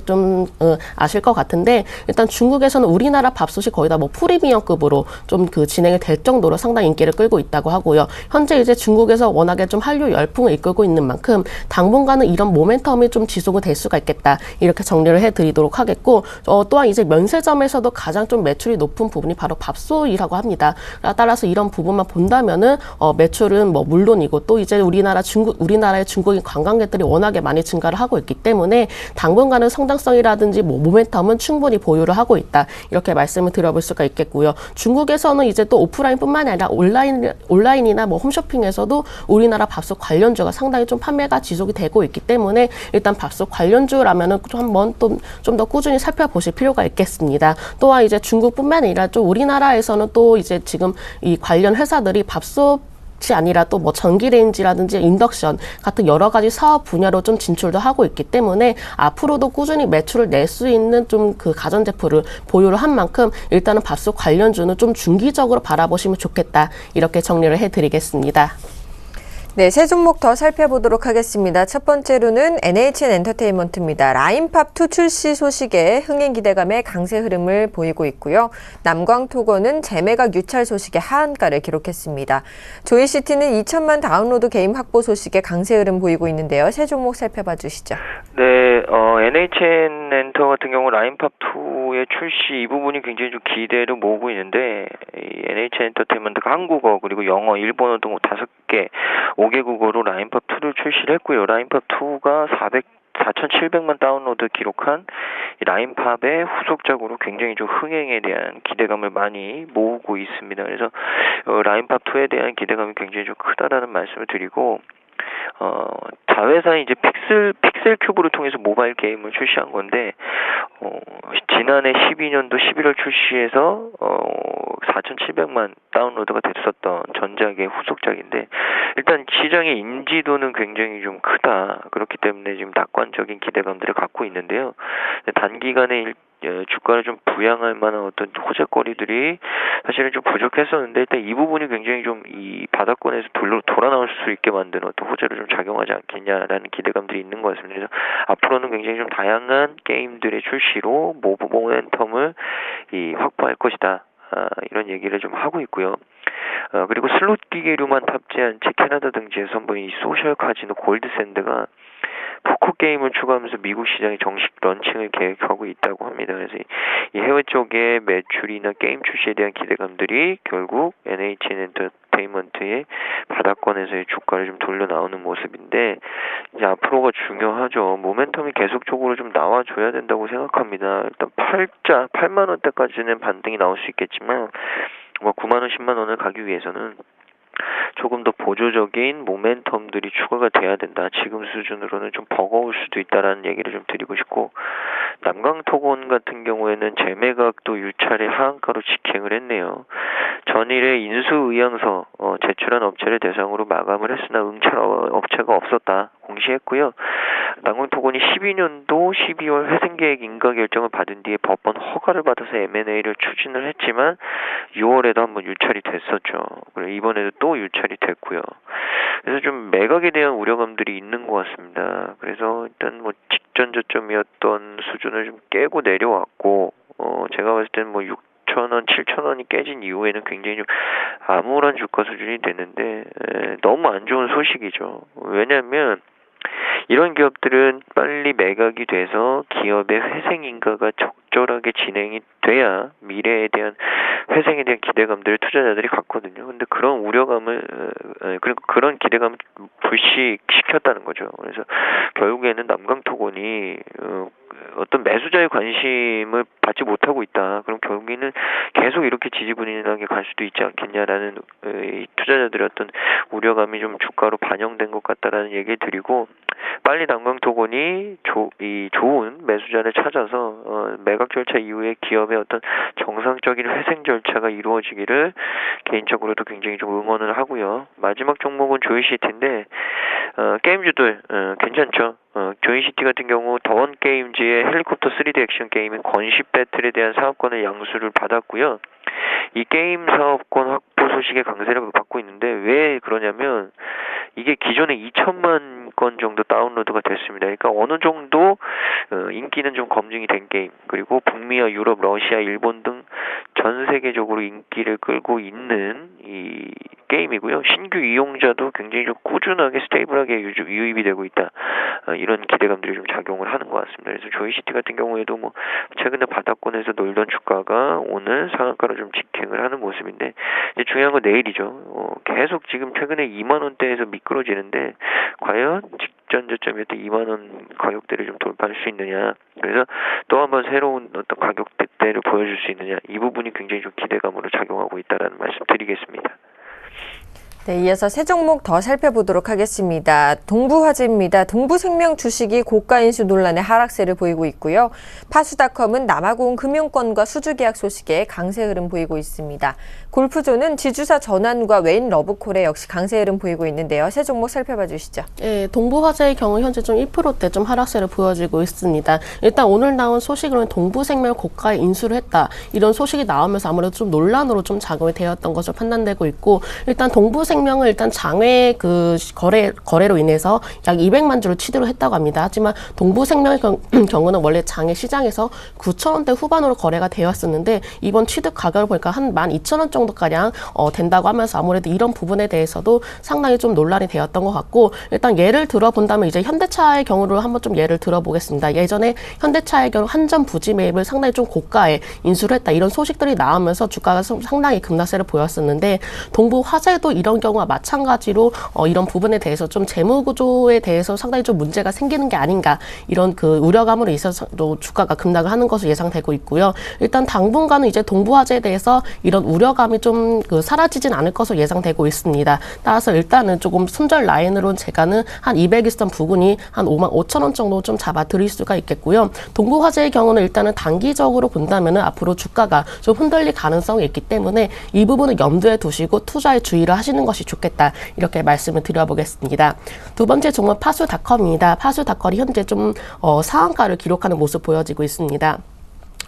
것 같은데, 일단 중국에서는 우리나라 밥솥이 거의 다 뭐 프리미엄급으로 좀 그 진행이 될 정도로 상당히 인기를 끌고 있다고 하고요. 현재 이제 중국에서 워낙에 좀 한류 열풍을 이끌고 있는 만큼 당분간은 이런 모멘텀이 좀 지속이 될 수가 있겠다, 이렇게 정리를 해드리도록 하겠고, 또한 이제 면세점에서도 가장 좀 매출이 높은 부분이 바로 밥솥이라고 합니다. 따라서 이런 부분만 본다면은 매출은 뭐 물론이고 또 이제 우리나라의 중국인 관광객들이 워낙에 많이 증가를 하고 있기 때문에 당분간은 성장성이라든지 뭐 모멘텀은 충분히 보유를 하고 있다. 이렇게 말씀을 드려볼 수가 있겠고요. 중국에서는 이제 또 오프라인뿐만 아니라 온라인이나 뭐 홈쇼핑에서도 우리나라 밥솥 관련주가 상당히 좀 판매가 지속이 되고 있기 때문에 일단 밥솥 관련주라면은 한번 또 좀 더 꾸준히 살펴보실 필요가 있겠습니다. 또한 이제 중국뿐만 아니라 좀 우리나라에서는 또 이제 지금 이 관련 회사들이 밥솥 이 아니라 또 뭐 전기레인지라든지 인덕션 같은 여러 가지 사업 분야로 좀 진출도 하고 있기 때문에 앞으로도 꾸준히 매출을 낼 수 있는 좀 그 가전제품을 보유를 한 만큼 일단은 밥솥 관련주는 좀 중기적으로 바라보시면 좋겠다. 이렇게 정리를 해드리겠습니다. 네, 세 종목 더 살펴보도록 하겠습니다. 첫 번째로는 NHN 엔터테인먼트입니다. 라인팝2 출시 소식에 흥행 기대감의 강세 흐름을 보이고 있고요. 남광토건은 재매각 유찰 소식에 하한가를 기록했습니다. 조이시티는 2천만 다운로드 게임 확보 소식에 강세 흐름 보이고 있는데요. 세 종목 살펴봐 주시죠. 네, NHN 엔터 같은 경우 라인팝2의 출시 이 부분이 굉장히 좀 기대를 모으고 있는데, 이 NHN 엔터테인먼트가 한국어 그리고 영어, 일본어 등 5개 5개국어로 라인팝2를 출시를 했고요. 라인팝2가 4,700만 다운로드 기록한 이 라인팝의 후속작으로 굉장히 좀 흥행에 대한 기대감을 많이 모으고 있습니다. 그래서 라인팝2에 대한 기대감이 굉장히 좀 크다라는 말씀을 드리고, 자회사는 이제 픽셀 큐브를 통해서 모바일 게임을 출시한 건데, 지난해 12년도 11월 출시해서 4,700만 다운로드가 됐었던 전작의 후속작인데, 일단 시장의 인지도는 굉장히 좀 크다. 그렇기 때문에 지금 낙관적인 기대감들을 갖고 있는데요. 단기간에 주가를 좀 부양할 만한 어떤 호재거리들이 사실은 좀 부족했었는데, 일단 이 부분이 굉장히 좀 이 바닥권에서 돌아 나올 수 있게 만드는 어떤 호재를 좀 작용하지 않겠냐라는 기대감들이 있는 것 같습니다. 그래서 앞으로는 굉장히 좀 다양한 게임들의 출시로 모멘텀을 확보할 것이다. 이런 얘기를 좀 하고 있고요. 그리고 슬롯 기계류만 탑재한 캐나다 등지에 선보인 이 소셜 카지노 골드샌드가 포커 게임을 추가하면서 미국 시장에 정식 런칭을 계획하고 있다고 합니다. 그래서 이 해외 쪽의 매출이나 게임 출시에 대한 기대감들이 결국 NHN 엔터테인먼트의 바닥권에서의 주가를 좀 돌려 나오는 모습인데, 이제 앞으로가 중요하죠. 모멘텀이 계속적으로 좀 나와줘야 된다고 생각합니다. 일단 8만 원대까지는 반등이 나올 수 있겠지만, 9만 원, 10만 원을 가기 위해서는 조금 더 보조적인 모멘텀들이 추가가 돼야 된다. 지금 수준으로는 좀 버거울 수도 있다라는 얘기를 좀 드리고 싶고, 남광토건 같은 경우에는 재매각도 유찰의 하한가로 직행을 했네요. 전일에 인수의향서 제출한 업체를 대상으로 마감을 했으나 응찰 업체가 없었다 공시했고요. 남광토건이 12년도 12월 회생계획 인가 결정을 받은 뒤에 법원 허가를 받아서 M&A를 추진을 했지만 6월에도 한번 유찰이 됐었죠. 그리고 이번에도 또 유찰이 됐고요. 그래서 좀 매각에 대한 우려감들이 있는 것 같습니다. 그래서 일단 뭐 직전 저점이었던 수준을 좀 깨고 내려왔고, 제가 봤을 때는 뭐 6,000원, 7,000원이 깨진 이후에는 굉장히 좀 암울한 주가 수준이 됐는데, 너무 안 좋은 소식이죠. 왜냐하면 이런 기업들은 빨리 매각이 돼서 기업의 회생 인가가 적절하게 진행이 돼야 미래에 대한 회생에 대한 기대감들을 투자자들이 갖거든요. 근데 그런 우려감을 그리고 그런 기대감을 불식시켰다는 거죠. 그래서 결국에는 남광토건이 어떤 매수자의 관심을 받지 못하고 있다. 그럼 결국에는 계속 이렇게 지지부진하게 갈 수도 있지 않겠냐라는 투자자들의 어떤 우려감이 좀 주가로 반영된 것 같다라는 얘기를 드리고, 빨리 남광토건이 좋은 매수자를 찾아서 매각 절차 이후에 기업의 어떤 정상적인 회생 절차가 이루어지기를 개인적으로도 굉장히 좀 응원을 하고요. 마지막 종목은 조이시티인데, 게임주들 괜찮죠. 조이시티 같은 경우 더원 게임즈의 헬리콥터 3D 액션 게임인 건십 배틀에 대한 사업권의 양수를 받았고요. 이 게임 사업권 확보 소식에 강세를 받고 있는데, 왜 그러냐면 이게 기존에 2천만 건 정도 다운로드가 됐습니다. 그러니까 어느 정도 인기는 좀 검증이 된 게임, 그리고 북미와 유럽, 러시아, 일본 등 전 세계적으로 인기를 끌고 있는 이 게임이고요. 신규 이용자도 굉장히 좀 꾸준하게 스테이블하게 유입이 되고 있다. 이런 기대감들이 좀 작용을 하는 것 같습니다. 그래서 조이시티 같은 경우에도 뭐 최근에 바닥권에서 놀던 주가가 오늘 상한가로 좀 직행을 하는 모습인데 이제 중요한 건 내일이죠. 계속 지금 최근에 2만 원대에서 미끄러지는데 과연 직전 저점이었던 2만 원 가격대를 좀 돌파할 수 있느냐. 그래서 또 한번 새로운 어떤 가격대를 보여줄 수 있느냐. 이 부분이 굉장히 좀 기대감으로 작용하고 있다는 말씀 드리겠습니다. 네, 이어서 세 종목 더 살펴보도록 하겠습니다. 동부화재입니다. 동부생명 주식이 고가 인수 논란에 하락세를 보이고 있고요. 파수닷컴은 남아공 금융권과 수주계약 소식에 강세 흐름 보이고 있습니다. 골프존은 지주사 전환과 웨인 러브콜에 역시 강세 흐름 보이고 있는데요. 세 종목 살펴봐 주시죠. 네, 동부화재의 경우 현재 좀 1%대 좀 하락세를 보여지고 있습니다. 일단 오늘 나온 소식으로는 동부생명 고가에 인수를 했다. 이런 소식이 나오면서 아무래도 좀 논란으로 좀 작용이 되었던 것으로 판단되고 있고, 일단 동부생명은 일단 장외 그 거래로 인해서 약 200만 주를 취득을 했다고 합니다. 하지만 동부생명의 경우는 원래 장외 시장에서 9,000원대 후반으로 거래가 되었었는데 이번 취득 가격을 보니까 한 12,000원 정도가량 된다고 하면서 아무래도 이런 부분에 대해서도 상당히 좀 논란이 되었던 것 같고, 일단 예를 들어본다면 이제 현대차의 경우를 한번 좀 예를 들어보겠습니다. 예전에 현대차의 경우 한전 부지 매입을 상당히 좀 고가에 인수를 했다. 이런 소식들이 나오면서 주가가 상당히 급락세를 보였었는데, 동부화재도 이런 경우와 마찬가지로 이런 부분에 대해서 좀 재무구조에 대해서 상당히 좀 문제가 생기는 게 아닌가, 이런 그 우려감으로 있어서 주가가 급락을 하는 것으로 예상되고 있고요. 일단 당분간은 이제 동부화재에 대해서 이런 우려감이 좀 사라지진 않을 것으로 예상되고 있습니다. 따라서 일단은 조금 손절 라인으로는 제가는 한 200일선 부근이 한 5만 5천 원 정도 좀 잡아 드릴 수가 있겠고요. 동부화재의 경우는 일단은 단기적으로 본다면은 앞으로 주가가 좀 흔들릴 가능성이 있기 때문에 이 부분을 염두에 두시고 투자에 주의를 하시는 것이 좋겠다. 이렇게 말씀을 드려보겠습니다. 두 번째 종목 파수닷컴입니다. 파수닷컴이 현재 좀 상한가를 기록하는 모습 보여지고 있습니다.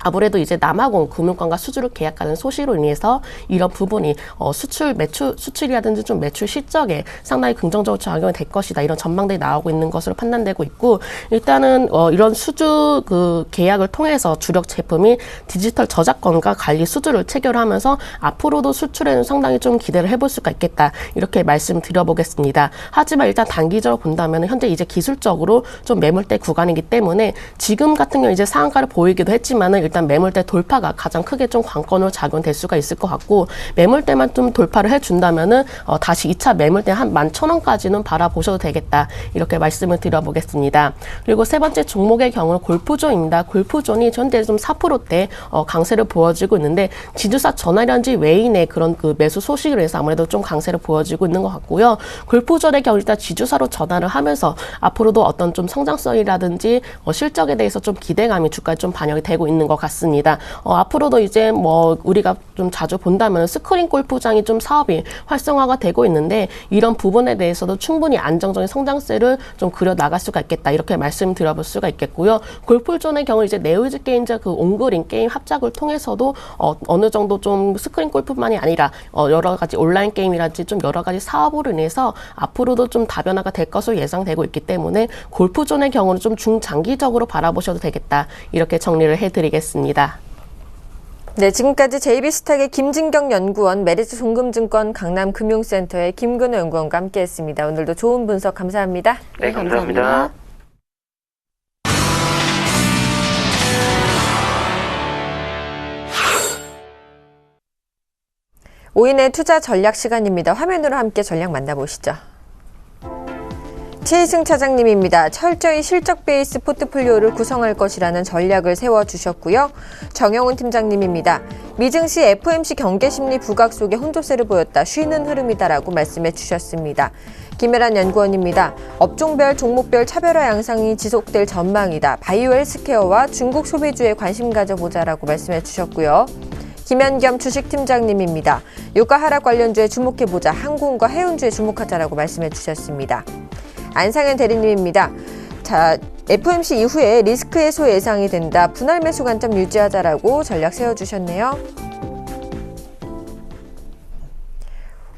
아무래도 이제 남아공 금융권과 수주를 계약하는 소식으로 인해서 이런 부분이 수출이라든지 좀 매출 실적에 상당히 긍정적으로 작용이 될 것이다. 이런 전망들이 나오고 있는 것으로 판단되고 있고, 일단은 이런 수주 그 계약을 통해서 주력 제품이 디지털 저작권과 관리 수주를 체결하면서 앞으로도 수출에는 상당히 좀 기대를 해볼 수가 있겠다. 이렇게 말씀드려보겠습니다. 하지만 일단 단기적으로 본다면 현재 이제 기술적으로 좀 매물대 구간이기 때문에 지금 같은 경우 이제 상한가를 보이기도 했지만은 일단 매물대 돌파가 가장 크게 좀 관건으로 작용될 수가 있을 것 같고, 매물대만 좀 돌파를 해준다면은 다시 2차 매물대 한 11,000원까지는 바라보셔도 되겠다. 이렇게 말씀을 드려보겠습니다. 그리고 세 번째 종목의 경우는 골프존입니다. 골프존이 현재 좀 4%대 강세를 보여지고 있는데, 지주사 전환이라든지 외인의 그런 그 매수 소식을 해서 아무래도 좀 강세를 보여지고 있는 것 같고요. 골프존의 경우 일단 지주사로 전환을 하면서 앞으로도 어떤 좀 성장성이라든지 실적에 대해서 좀 기대감이 주가에 좀 반영이 되고 있는 것 같습니다. 앞으로도 이제 뭐 우리가 좀 자주 본다면 스크린 골프장이 좀 사업이 활성화가 되고 있는데, 이런 부분에 대해서도 충분히 안정적인 성장세를 좀 그려 나갈 수가 있겠다. 이렇게 말씀드려볼 수가 있겠고요. 골프존의 경우 이제 네오즈 게임즈 그 온그린 게임 합작을 통해서도 어느 정도 좀 스크린 골프만이 아니라 여러 가지 온라인 게임이라든지 좀 여러 가지 사업으로 인해서 앞으로도 좀 다변화가 될 것으로 예상되고 있기 때문에 골프존의 경우는 좀 중장기적으로 바라보셔도 되겠다. 이렇게 정리를 해드리겠습니다. 네, 지금까지 JB스탁의 김진경 연구원, 메리츠 송금증권 강남금융센터의 김근호 연구원과 함께했습니다. 오늘도 좋은 분석 감사합니다. 네, 감사합니다. 오인의 투자 전략 시간입니다. 화면으로 함께 전략 만나보시죠. 최희승 차장님입니다. 철저히 실적 베이스 포트폴리오를 구성할 것이라는 전략을 세워주셨고요. 정영훈 팀장님입니다. 미증시 FOMC 경계심리 부각 속에 혼조세를 보였다. 쉬는 흐름이다라고 말씀해 주셨습니다. 김혜란 연구원입니다. 업종별, 종목별 차별화 양상이 지속될 전망이다. 바이오 헬스케어와 중국 소비주에 관심 가져보자라고 말씀해 주셨고요. 김현겸 주식팀장님입니다. 유가 하락 관련주에 주목해보자. 항공과 해운주에 주목하자라고 말씀해 주셨습니다. 안상현 대리님입니다. 자, FOMC 이후에 리스크 해소 예상이 된다. 분할 매수 관점 유지하자라고 전략 세워주셨네요.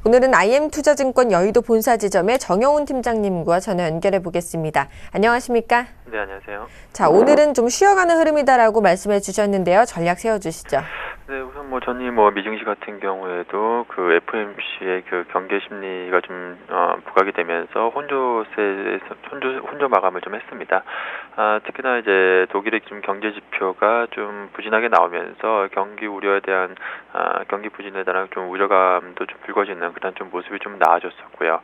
오늘은 IM투자증권 여의도 본사 지점의 정영훈 팀장님과 전화 연결해 보겠습니다. 안녕하십니까? 네, 안녕하세요. 자, 오늘은 좀 쉬어가는 흐름이다라고 말씀해 주셨는데요. 전략 세워주시죠. 네, 우선 전이 미증시 같은 경우에도 그 FOMC의 그 경계 심리가 좀 부각이 되면서 혼조 마감을 좀 했습니다. 특히나 이제 독일의 좀 경제 지표가 좀 부진하게 나오면서 경기 우려에 대한 경기 부진에 대한 좀 우려감도 좀 불거지는 그런 좀 모습이 좀 나아졌었고요.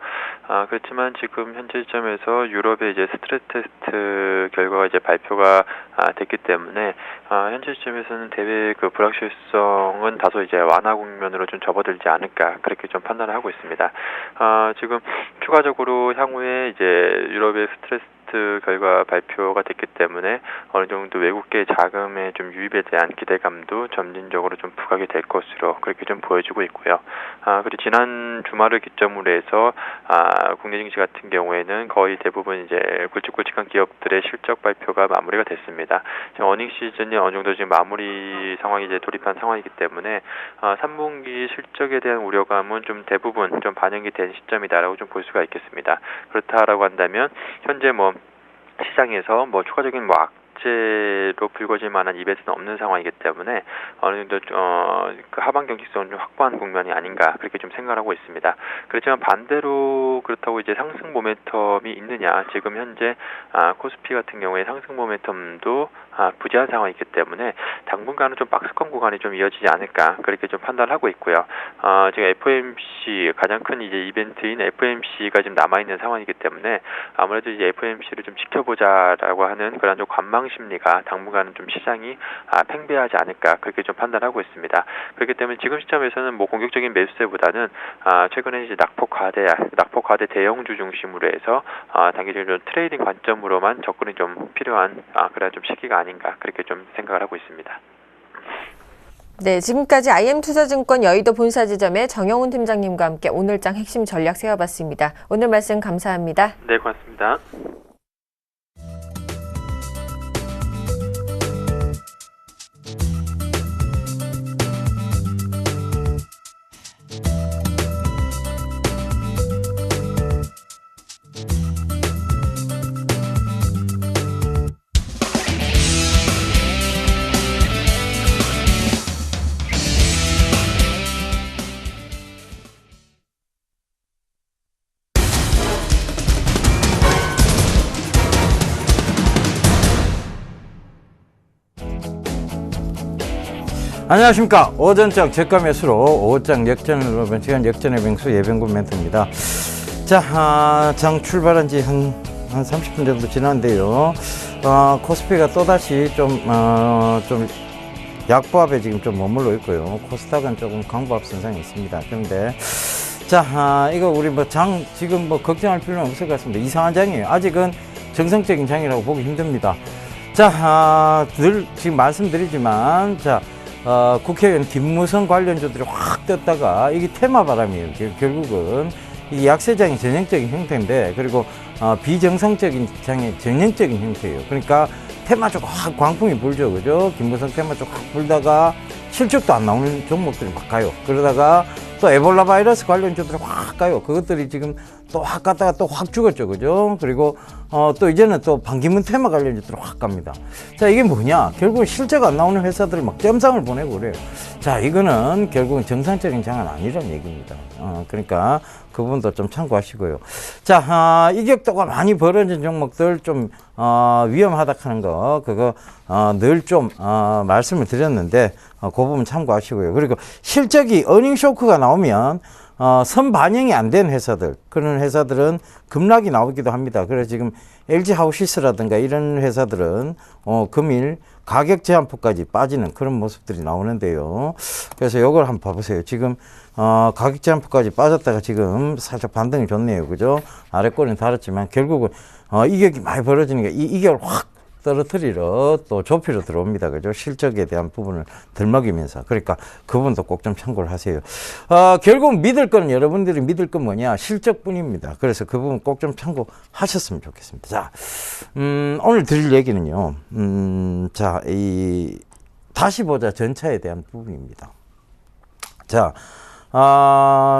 그렇지만 지금 현재 시점에서 유럽의 이제 스트레스 테스트 결과가 이제 발표가 됐기 때문에 현재 시점에서는 대외 그 불확실성은 다소 이제 완화 국면으로 좀 접어들지 않을까 그렇게 좀 판단을 하고 있습니다. 지금 추가적으로 향후에 이제 유럽의 스트레스 결과 발표가 됐기 때문에 어느 정도 외국계 자금의 좀 유입에 대한 기대감도 점진적으로 좀 부각이 될 것으로 그렇게 좀 보여지고 있고요. 그리고 지난 주말을 기점으로 해서 국내 증시 같은 경우에는 거의 대부분 이제 굵직굵직한 기업들의 실적 발표가 마무리가 됐습니다. 지금 어닝 시즌이 어느 정도 지금 마무리 상황이 이제 돌입한 상황이기 때문에 3분기 실적에 대한 우려감은 좀 대부분 좀 반영이 된 시점이다라고 좀 볼 수가 있겠습니다. 그렇다라고 한다면 현재 시장에서 추가적인 악재로 불거질 만한 이벤트는 없는 상황이기 때문에 어느 정도 그 하반 경직성을 좀 확보한 국면이 아닌가 그렇게 좀 생각하고 있습니다. 그렇지만 반대로 그렇다고 이제 상승 모멘텀이 있느냐? 지금 현재 코스피 같은 경우에 상승 모멘텀도 부재한 상황이기 때문에 당분간은 좀 박스권 구간이 좀 이어지지 않을까 그렇게 좀 판단하고 있고요. 지금 FOMC 가장 큰 이제 이벤트인 FOMC가 지금 남아 있는 상황이기 때문에 아무래도 이제 FOMC를 좀 지켜보자라고 하는 그런 좀 관망 심리가 당분간은 좀 시장이 팽배하지 않을까 그렇게 좀 판단하고 있습니다. 그렇기 때문에 지금 시점에서는 공격적인 매수세보다는 최근에 이제 낙폭 과대 대형주 중심으로 해서 단기적으로 트레이딩 관점으로만 접근이 좀 필요한 그런 좀 시기가 아닌가 그렇게 좀 생각을 하고 있습니다. 네, 지금까지 IM투자증권 여의도 본사지점의 정영훈 팀장님과 함께 오늘장 핵심 전략 세워봤습니다. 오늘 말씀 감사합니다. 네, 고맙습니다. 안녕하십니까. 오전장 저가 매수로 오후장 역전을 놓은 시간 역전의 뱅수 예병군 멘트입니다. 자, 장 출발한 지 한 30분 정도 지났는데요. 코스피가 또다시 좀 약보합에 지금 좀 머물러 있고요. 코스닥은 조금 강보합 선상에 있습니다. 그런데 자, 이거 우리 지금 걱정할 필요는 없을 것 같습니다. 이상한 장이에요. 아직은 정상적인 장이라고 보기 힘듭니다. 자, 늘 지금 말씀드리지만, 국회의원 김무성 관련주들이 확 떴다가 이게 테마 바람이에요. 결국은 이게 약세장의 전형적인 형태인데, 그리고 비정상적인 장의 전형적인 형태예요. 그러니까 테마 쪽 확 광풍이 불죠, 그죠? 김무성 테마 쪽 확 불다가 실적도 안 나오는 종목들이 막 가요. 그러다가 또 에볼라 바이러스 관련주들이 확 가요. 그것들이 지금 또 확 갔다가 또 확 죽었죠, 그죠? 그리고 또 이제는 또 반기문 테마 관련주들이 확 갑니다. 자, 이게 뭐냐? 결국은 실적 안 나오는 회사들이 막 점상을 보내고 그래요. 자, 이거는 결국은 정상적인 장은 아니라는 얘기입니다. 그러니까 그 부분도 좀 참고하시고요. 자, 이격도가 많이 벌어진 종목들 좀 위험하다 하는 거, 그거 늘 좀 말씀을 드렸는데 그 부분 참고하시고요. 그리고 실적이 어닝 쇼크가 나오면 선반영이 안 된 회사들, 그런 회사들은 급락이 나오기도 합니다. 그래서 지금 LG 하우시스라든가 이런 회사들은 금일 가격 제한폭까지 빠지는 그런 모습들이 나오는데요. 그래서 이걸 한번 봐보세요. 지금 가격 제한폭까지 빠졌다가 지금 살짝 반등이 좋네요. 그죠? 아래꼬리는 달았지만 결국은 이격이 많이 벌어지니까 이 이격을 확 떨어뜨리러 또 좁히러 들어옵니다. 그죠? 실적에 대한 부분을 들먹이면서. 그러니까 그 부분도 꼭 좀 참고를 하세요. 결국 믿을 건, 여러분들이 믿을 건 뭐냐? 실적뿐입니다. 그래서 그 부분 꼭 좀 참고하셨으면 좋겠습니다. 자, 오늘 드릴 얘기는요. 자, 다시 보자 전차에 대한 부분입니다. 자,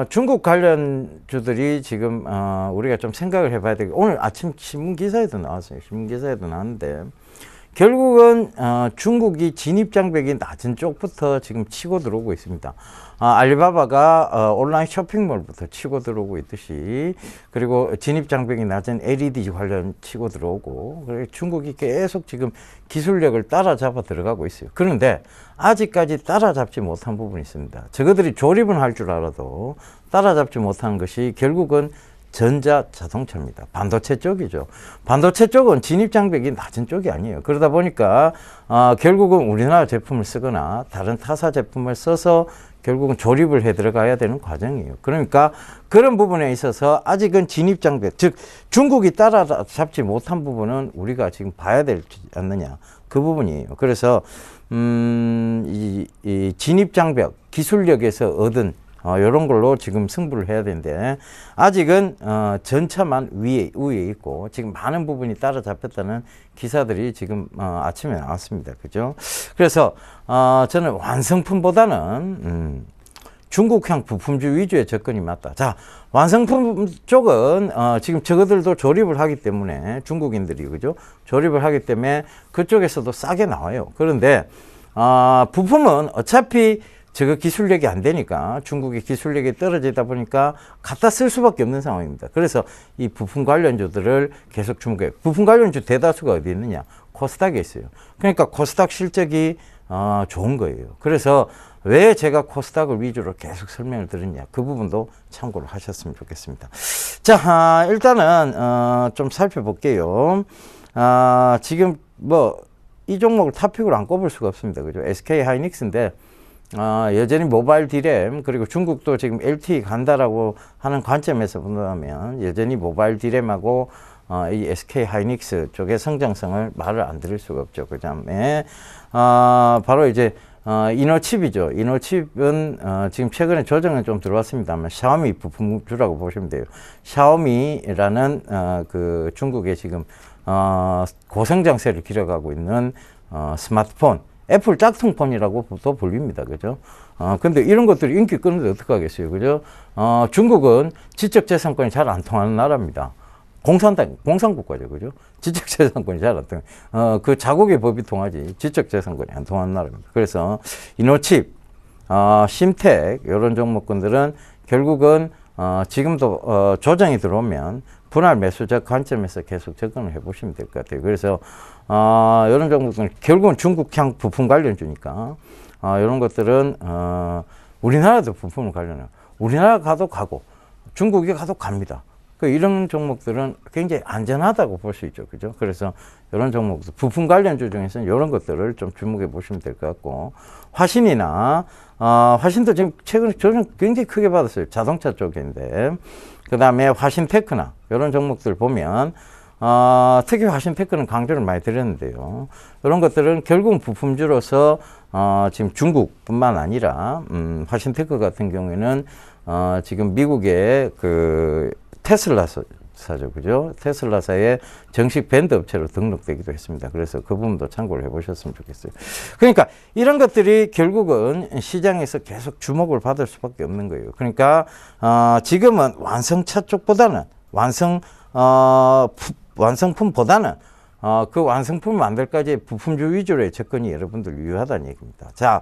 중국 관련주들이 지금 우리가 좀 생각을 해봐야 되고, 오늘 아침 신문 기사에도 나왔어요. 신문 기사에도 나왔는데 결국은 중국이 진입장벽이 낮은 쪽부터 지금 치고 들어오고 있습니다. 알리바바가 온라인 쇼핑몰부터 치고 들어오고 있듯이, 그리고 진입장벽이 낮은 LED 관련 치고 들어오고, 그리고 중국이 계속 지금 기술력을 따라잡아 들어가고 있어요. 그런데 아직까지 따라잡지 못한 부분이 있습니다. 저거들이 조립은 할 줄 알아도 따라잡지 못한 것이 결국은 전자 자동차입니다. 반도체 쪽이죠. 반도체 쪽은 진입장벽이 낮은 쪽이 아니에요. 그러다 보니까 결국은 우리나라 제품을 쓰거나 다른 타사 제품을 써서 결국은 조립을 해 들어가야 되는 과정이에요. 그러니까 그런 부분에 있어서 아직은 진입장벽, 즉 중국이 따라잡지 못한 부분은 우리가 지금 봐야 되지 않느냐, 그 부분이에요. 그래서 이 진입장벽, 기술력에서 얻은 이런 걸로 지금 승부를 해야 되는데, 아직은 전차만 우위에 있고 지금 많은 부분이 따라잡혔다는 기사들이 지금 아침에 나왔습니다. 그죠? 그래서 저는 완성품보다는 중국향 부품주 위주의 접근이 맞다. 자, 완성품 쪽은 지금 저거들도 조립을 하기 때문에, 중국인들이, 그죠? 조립을 하기 때문에 그쪽에서도 싸게 나와요. 그런데 부품은 어차피 저거 기술력이 안 되니까, 중국의 기술력이 떨어지다 보니까 갖다 쓸 수밖에 없는 상황입니다. 그래서 이 부품 관련주들을 계속 중국에, 부품 관련주 대다수가 어디 있느냐? 코스닥에 있어요. 그러니까 코스닥 실적이 좋은 거예요. 그래서 왜 제가 코스닥을 위주로 계속 설명을 드렸냐, 그 부분도 참고를 하셨으면 좋겠습니다. 자, 일단은 좀 살펴볼게요. 지금 뭐 이 종목을 탑픽으로 안 꼽을 수가 없습니다. 그죠? SK 하이닉스인데 여전히 모바일 디램, 그리고 중국도 지금 LTE 간다라고 하는 관점에서 본다면 여전히 모바일 디램하고 이 SK 하이닉스 쪽의 성장성을 말을 안 드릴 수가 없죠. 그 다음에 바로 이제 이노칩이죠. 이노칩은 지금 최근에 조정은 좀 들어왔습니다만 샤오미 부품주라고 보시면 돼요. 샤오미라는 그 중국의 지금 고성장세를 기록하고 있는 스마트폰, 애플 짝퉁폰이라고도 불립니다. 그죠? 근데 이런 것들이 인기 끄는데 어떡하겠어요. 그죠? 중국은 지적재산권이 잘 안 통하는 나라입니다. 공산국가죠. 그죠? 지적재산권이 잘 안 통해요. 그 자국의 법이 통하지, 지적재산권이 안 통하는 나라입니다. 그래서 이노칩, 심텍, 이런 종목군들은 결국은 지금도 조정이 들어오면 분할 매수적 관점에서 계속 접근을 해 보시면 될 것 같아요. 그래서 이런 종목들은 결국은 중국향 부품 관련주니까 이런 것들은 우리나라도 부품을 관련해요. 우리나라 가도 가고 중국에 가도 갑니다. 이런 종목들은 굉장히 안전하다고 볼 수 있죠. 그죠? 그래서 이런 종목들, 부품 관련주 중에서는 이런 것들을 좀 주목해 보시면 될 것 같고, 화신이나, 화신도 지금 최근에 조정 굉장히 크게 받았어요. 자동차 쪽인데. 그 다음에 화신테크나, 이런 종목들 보면, 특히 화신테크는 강조를 많이 드렸는데요. 이런 것들은 결국은 부품주로서, 지금 중국뿐만 아니라, 화신테크 같은 경우에는, 지금 미국의 그, 테슬라사죠. 그죠? 테슬라사의 정식 밴드 업체로 등록되기도 했습니다. 그래서 그 부분도 참고를 해보셨으면 좋겠어요. 그러니까 이런 것들이 결국은 시장에서 계속 주목을 받을 수밖에 없는 거예요. 그러니까 지금은 완성차 쪽보다는 완성품보다는 그 완성품 만들까지 부품주 위주로의 접근이 여러분들 유효하다는 얘기입니다. 자,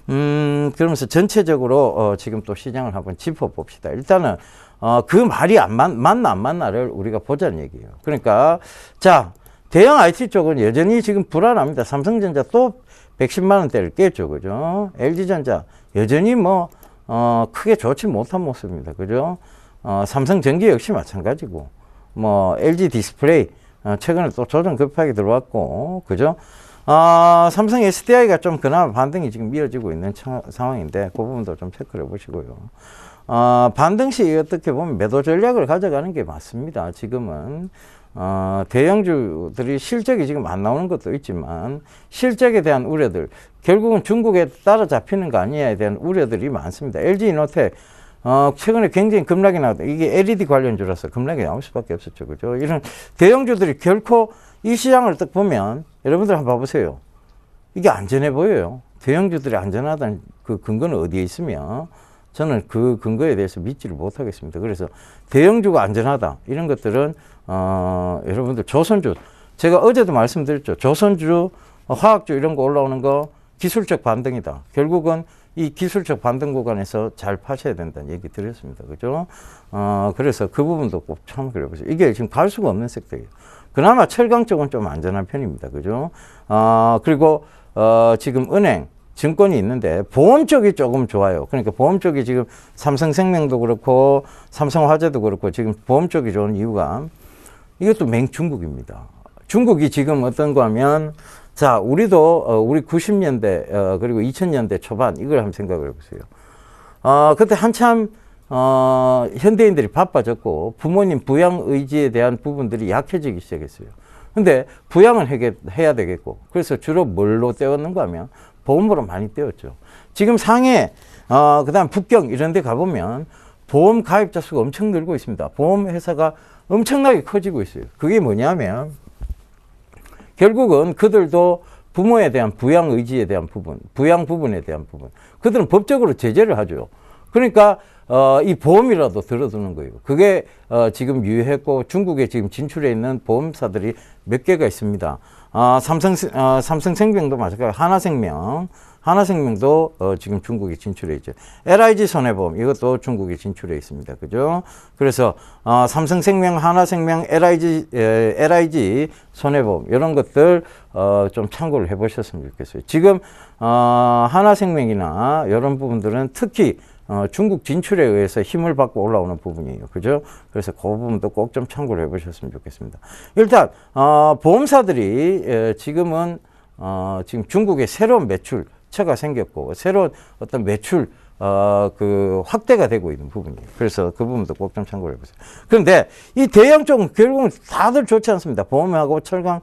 그러면서 전체적으로 지금 또 시장을 한번 짚어봅시다. 일단은 그 말이 맞나 안 맞나를 우리가 보자는 얘기예요. 그러니까 자, 대형 IT 쪽은 여전히 지금 불안합니다. 삼성전자 또 110만 원대를 깼죠. 그죠? LG전자 여전히 뭐 크게 좋지 못한 모습입니다. 그죠? 삼성전기 역시 마찬가지고, 뭐 LG 디스플레이 최근에 또 조정 급하게 들어왔고, 그죠? 삼성 SDI가 좀 그나마 반등이 지금 이어지고 있는 상황인데, 그 부분도 좀 체크를 해보시고요. 반등 시 어떻게 보면 매도 전략을 가져가는 게 맞습니다. 지금은 대형주들이 실적이 지금 안 나오는 것도 있지만, 실적에 대한 우려들, 결국은 중국에 따라잡히는 거 아니냐에 대한 우려들이 많습니다. LG이노텍 최근에 굉장히 급락이 나왔다. 이게 LED 관련주라서 급락이 나올 수밖에 없었죠. 그죠? 이런 대형주들이 결코 이 시장을 딱 보면 여러분들 한번 봐보세요. 이게 안전해 보여요. 대형주들이 안전하다는 그 근거는 어디에 있으며, 저는 그 근거에 대해서 믿지를 못하겠습니다. 그래서 대형주가 안전하다, 이런 것들은 여러분들 조선주, 제가 어제도 말씀드렸죠. 조선주, 화학주 이런 거 올라오는 거 기술적 반등이다. 결국은 이 기술적 반등 구간에서 잘 파셔야 된다는 얘기 드렸습니다. 그죠? 그래서 그 부분도 꼭 참고를 해보세요. 이게 지금 갈 수가 없는 섹터예요. 그나마 철강 쪽은 좀 안전한 편입니다. 그죠? 그리고, 지금 은행, 증권이 있는데 보험 쪽이 조금 좋아요. 그러니까 보험 쪽이 지금 삼성생명도 그렇고 삼성화재도 그렇고 지금 보험 쪽이 좋은 이유가 이것도 중국입니다. 중국이 지금 어떤 거 하면 자, 우리도 우리 90년대 그리고 2000년대 초반 이걸 한번 생각을 해보세요. 그때 한참 현대인들이 바빠졌고 부모님 부양 의지에 대한 부분들이 약해지기 시작했어요. 근데 부양은 해야 되겠고 그래서 주로 뭘로 떼었는가 하면 보험으로 많이 떼었죠. 지금 상해, 그다음 북경 이런 데 가보면 보험 가입자 수가 엄청 늘고 있습니다. 보험 회사가 엄청나게 커지고 있어요. 그게 뭐냐면 결국은 그들도 부모에 대한 부양 의지에 대한 부분, 부양 부분에 대한 부분, 그들은 법적으로 제재를 하죠. 그러니까 이 보험이라도 들어두는 거예요. 그게 지금 유효했고 중국에 지금 진출해 있는 보험사들이 몇 개가 있습니다. 삼성생명도 마찬가지고 하나생명도 지금 중국에 진출해 있죠. LIG 손해보험 이것도 중국에 진출해 있습니다. 그죠? 그래서 삼성생명, 하나생명, LIG 손해보험 이런 것들 좀 참고를 해보셨으면 좋겠어요. 지금 하나생명이나 이런 부분들은 특히 중국 진출에 의해서 힘을 받고 올라오는 부분이에요. 그죠? 그래서 그 부분도 꼭 좀 참고를 해보셨으면 좋겠습니다. 보험사들이 지금은 지금 중국에 새로운 매출처가 생겼고 새로운 어떤 매출 그 확대가 되고 있는 부분이에요. 그래서 그 부분도 꼭 좀 참고를 해보세요. 그런데 이 대형 쪽은 결국은 다들 좋지 않습니다. 보험하고 철강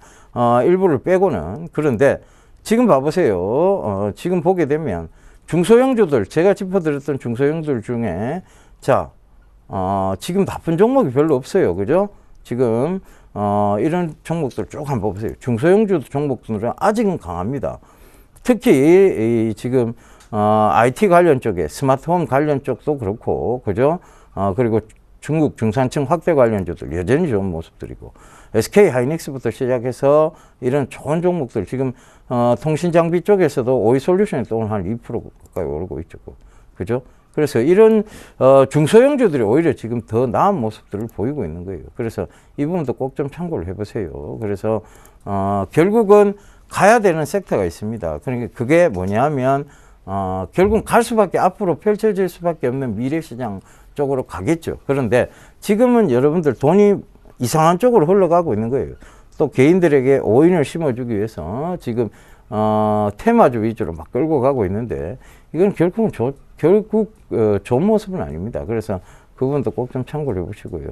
일부를 빼고는. 그런데 지금 봐보세요. 지금 보게 되면 중소형주들, 제가 짚어드렸던 중소형주들 중에, 자, 지금 나쁜 종목이 별로 없어요. 그죠? 지금, 이런 종목들 쭉 한번 보세요. 중소형주 종목들은 아직은 강합니다. 특히, 지금, IT 관련 쪽에, 스마트홈 관련 쪽도 그렇고, 그죠? 그리고 중국 중산층 확대 관련주들 여전히 좋은 모습들이고, SK 하이닉스부터 시작해서 이런 좋은 종목들 지금 통신 장비 쪽에서도 오이솔루션이 또 한 2% 가까이 오르고 있죠. 그죠? 그래서 이런 중소형주들이 오히려 지금 더 나은 모습들을 보이고 있는 거예요. 그래서 이 부분도 꼭 좀 참고를 해보세요. 그래서 결국은 가야 되는 섹터가 있습니다. 그러니까 그게 뭐냐면 결국은 갈 수밖에 앞으로 펼쳐질 수밖에 없는 미래시장 쪽으로 가겠죠. 그런데 지금은 여러분들 돈이 이상한 쪽으로 흘러가고 있는 거예요. 또 개인들에게 오인을 심어주기 위해서 지금 테마주 위주로 막 끌고 가고 있는데 이건 결국 좋은 모습은 아닙니다. 그래서 그 부분도 꼭 좀 참고를 해보시고요.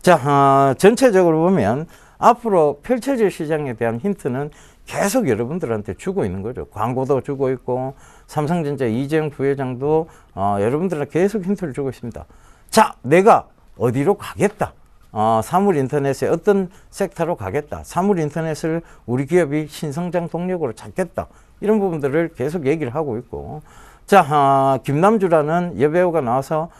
자, 전체적으로 보면 앞으로 펼쳐질 시장에 대한 힌트는 계속 여러분들한테 주고 있는 거죠. 광고도 주고 있고 삼성전자 이재용 부회장도 여러분들한테 계속 힌트를 주고 있습니다. 자, 내가 어디로 가겠다. 사물 인터넷의 어떤 섹터로 가겠다. 사물 인터넷을 우리 기업이 신성장 동력으로 찾겠다. 이런 부분들을 계속 얘기를 하고 있고. 자, 김남주라는 여배우가 나와서,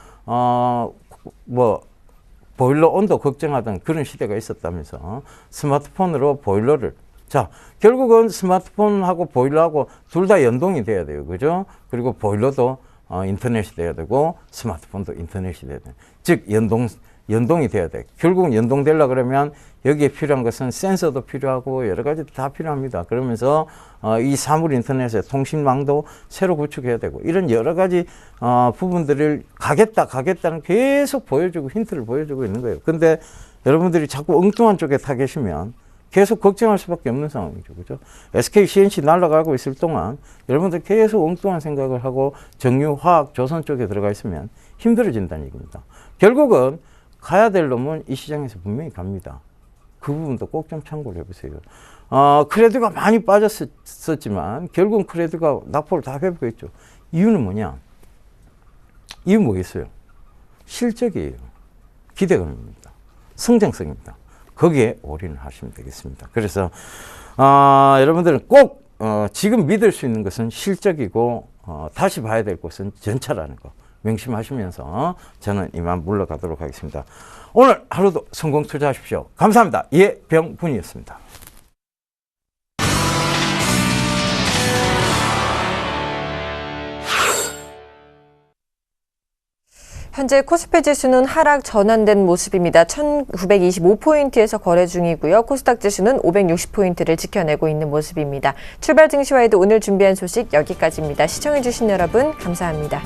보일러 온도 걱정하던 그런 시대가 있었다면서 스마트폰으로 보일러를. 자, 결국은 스마트폰하고 보일러하고 둘 다 연동이 돼야 돼요. 그죠? 그리고 보일러도 인터넷이 돼야 되고 스마트폰도 인터넷이 돼야 돼요. 즉, 연동이 돼야 돼. 결국은 연동되려 그러면 여기에 필요한 것은 센서도 필요하고 여러 가지 다 필요합니다. 그러면서 이 사물 인터넷의 통신망도 새로 구축해야 되고 이런 여러 가지 부분들을 가겠다는 계속 보여주고 힌트를 보여주고 있는 거예요. 근데 여러분들이 자꾸 엉뚱한 쪽에 타 계시면 계속 걱정할 수밖에 없는 상황이죠. 그죠? SK CNC 날아가고 있을 동안 여러분들 계속 엉뚱한 생각을 하고 정유, 화학, 조선 쪽에 들어가 있으면 힘들어진다는 얘기입니다. 결국은 가야 될 놈은 이 시장에서 분명히 갑니다. 그 부분도 꼭 좀 참고를 해보세요. 크레드가 많이 빠졌었지만 결국은 크레드가 낙폭을 다 회복했죠. 이유는 뭐냐? 이유는 뭐겠어요? 실적이에요. 기대감입니다. 성장성입니다. 거기에 올인을 하시면 되겠습니다. 그래서 여러분들은 꼭 지금 믿을 수 있는 것은 실적이고 다시 봐야 될 것은 전차라는 거 명심하시면서 저는 이만 물러가도록 하겠습니다. 오늘 하루도 성공 투자하십시오. 감사합니다. 예병분이었습니다. 현재 코스피 지수는 하락 전환된 모습입니다. 1925포인트에서 거래 중이고요. 코스닥 지수는 560포인트를 지켜내고 있는 모습입니다. 출발 증시와이드 오늘 준비한 소식 여기까지입니다. 시청해주신 여러분 감사합니다.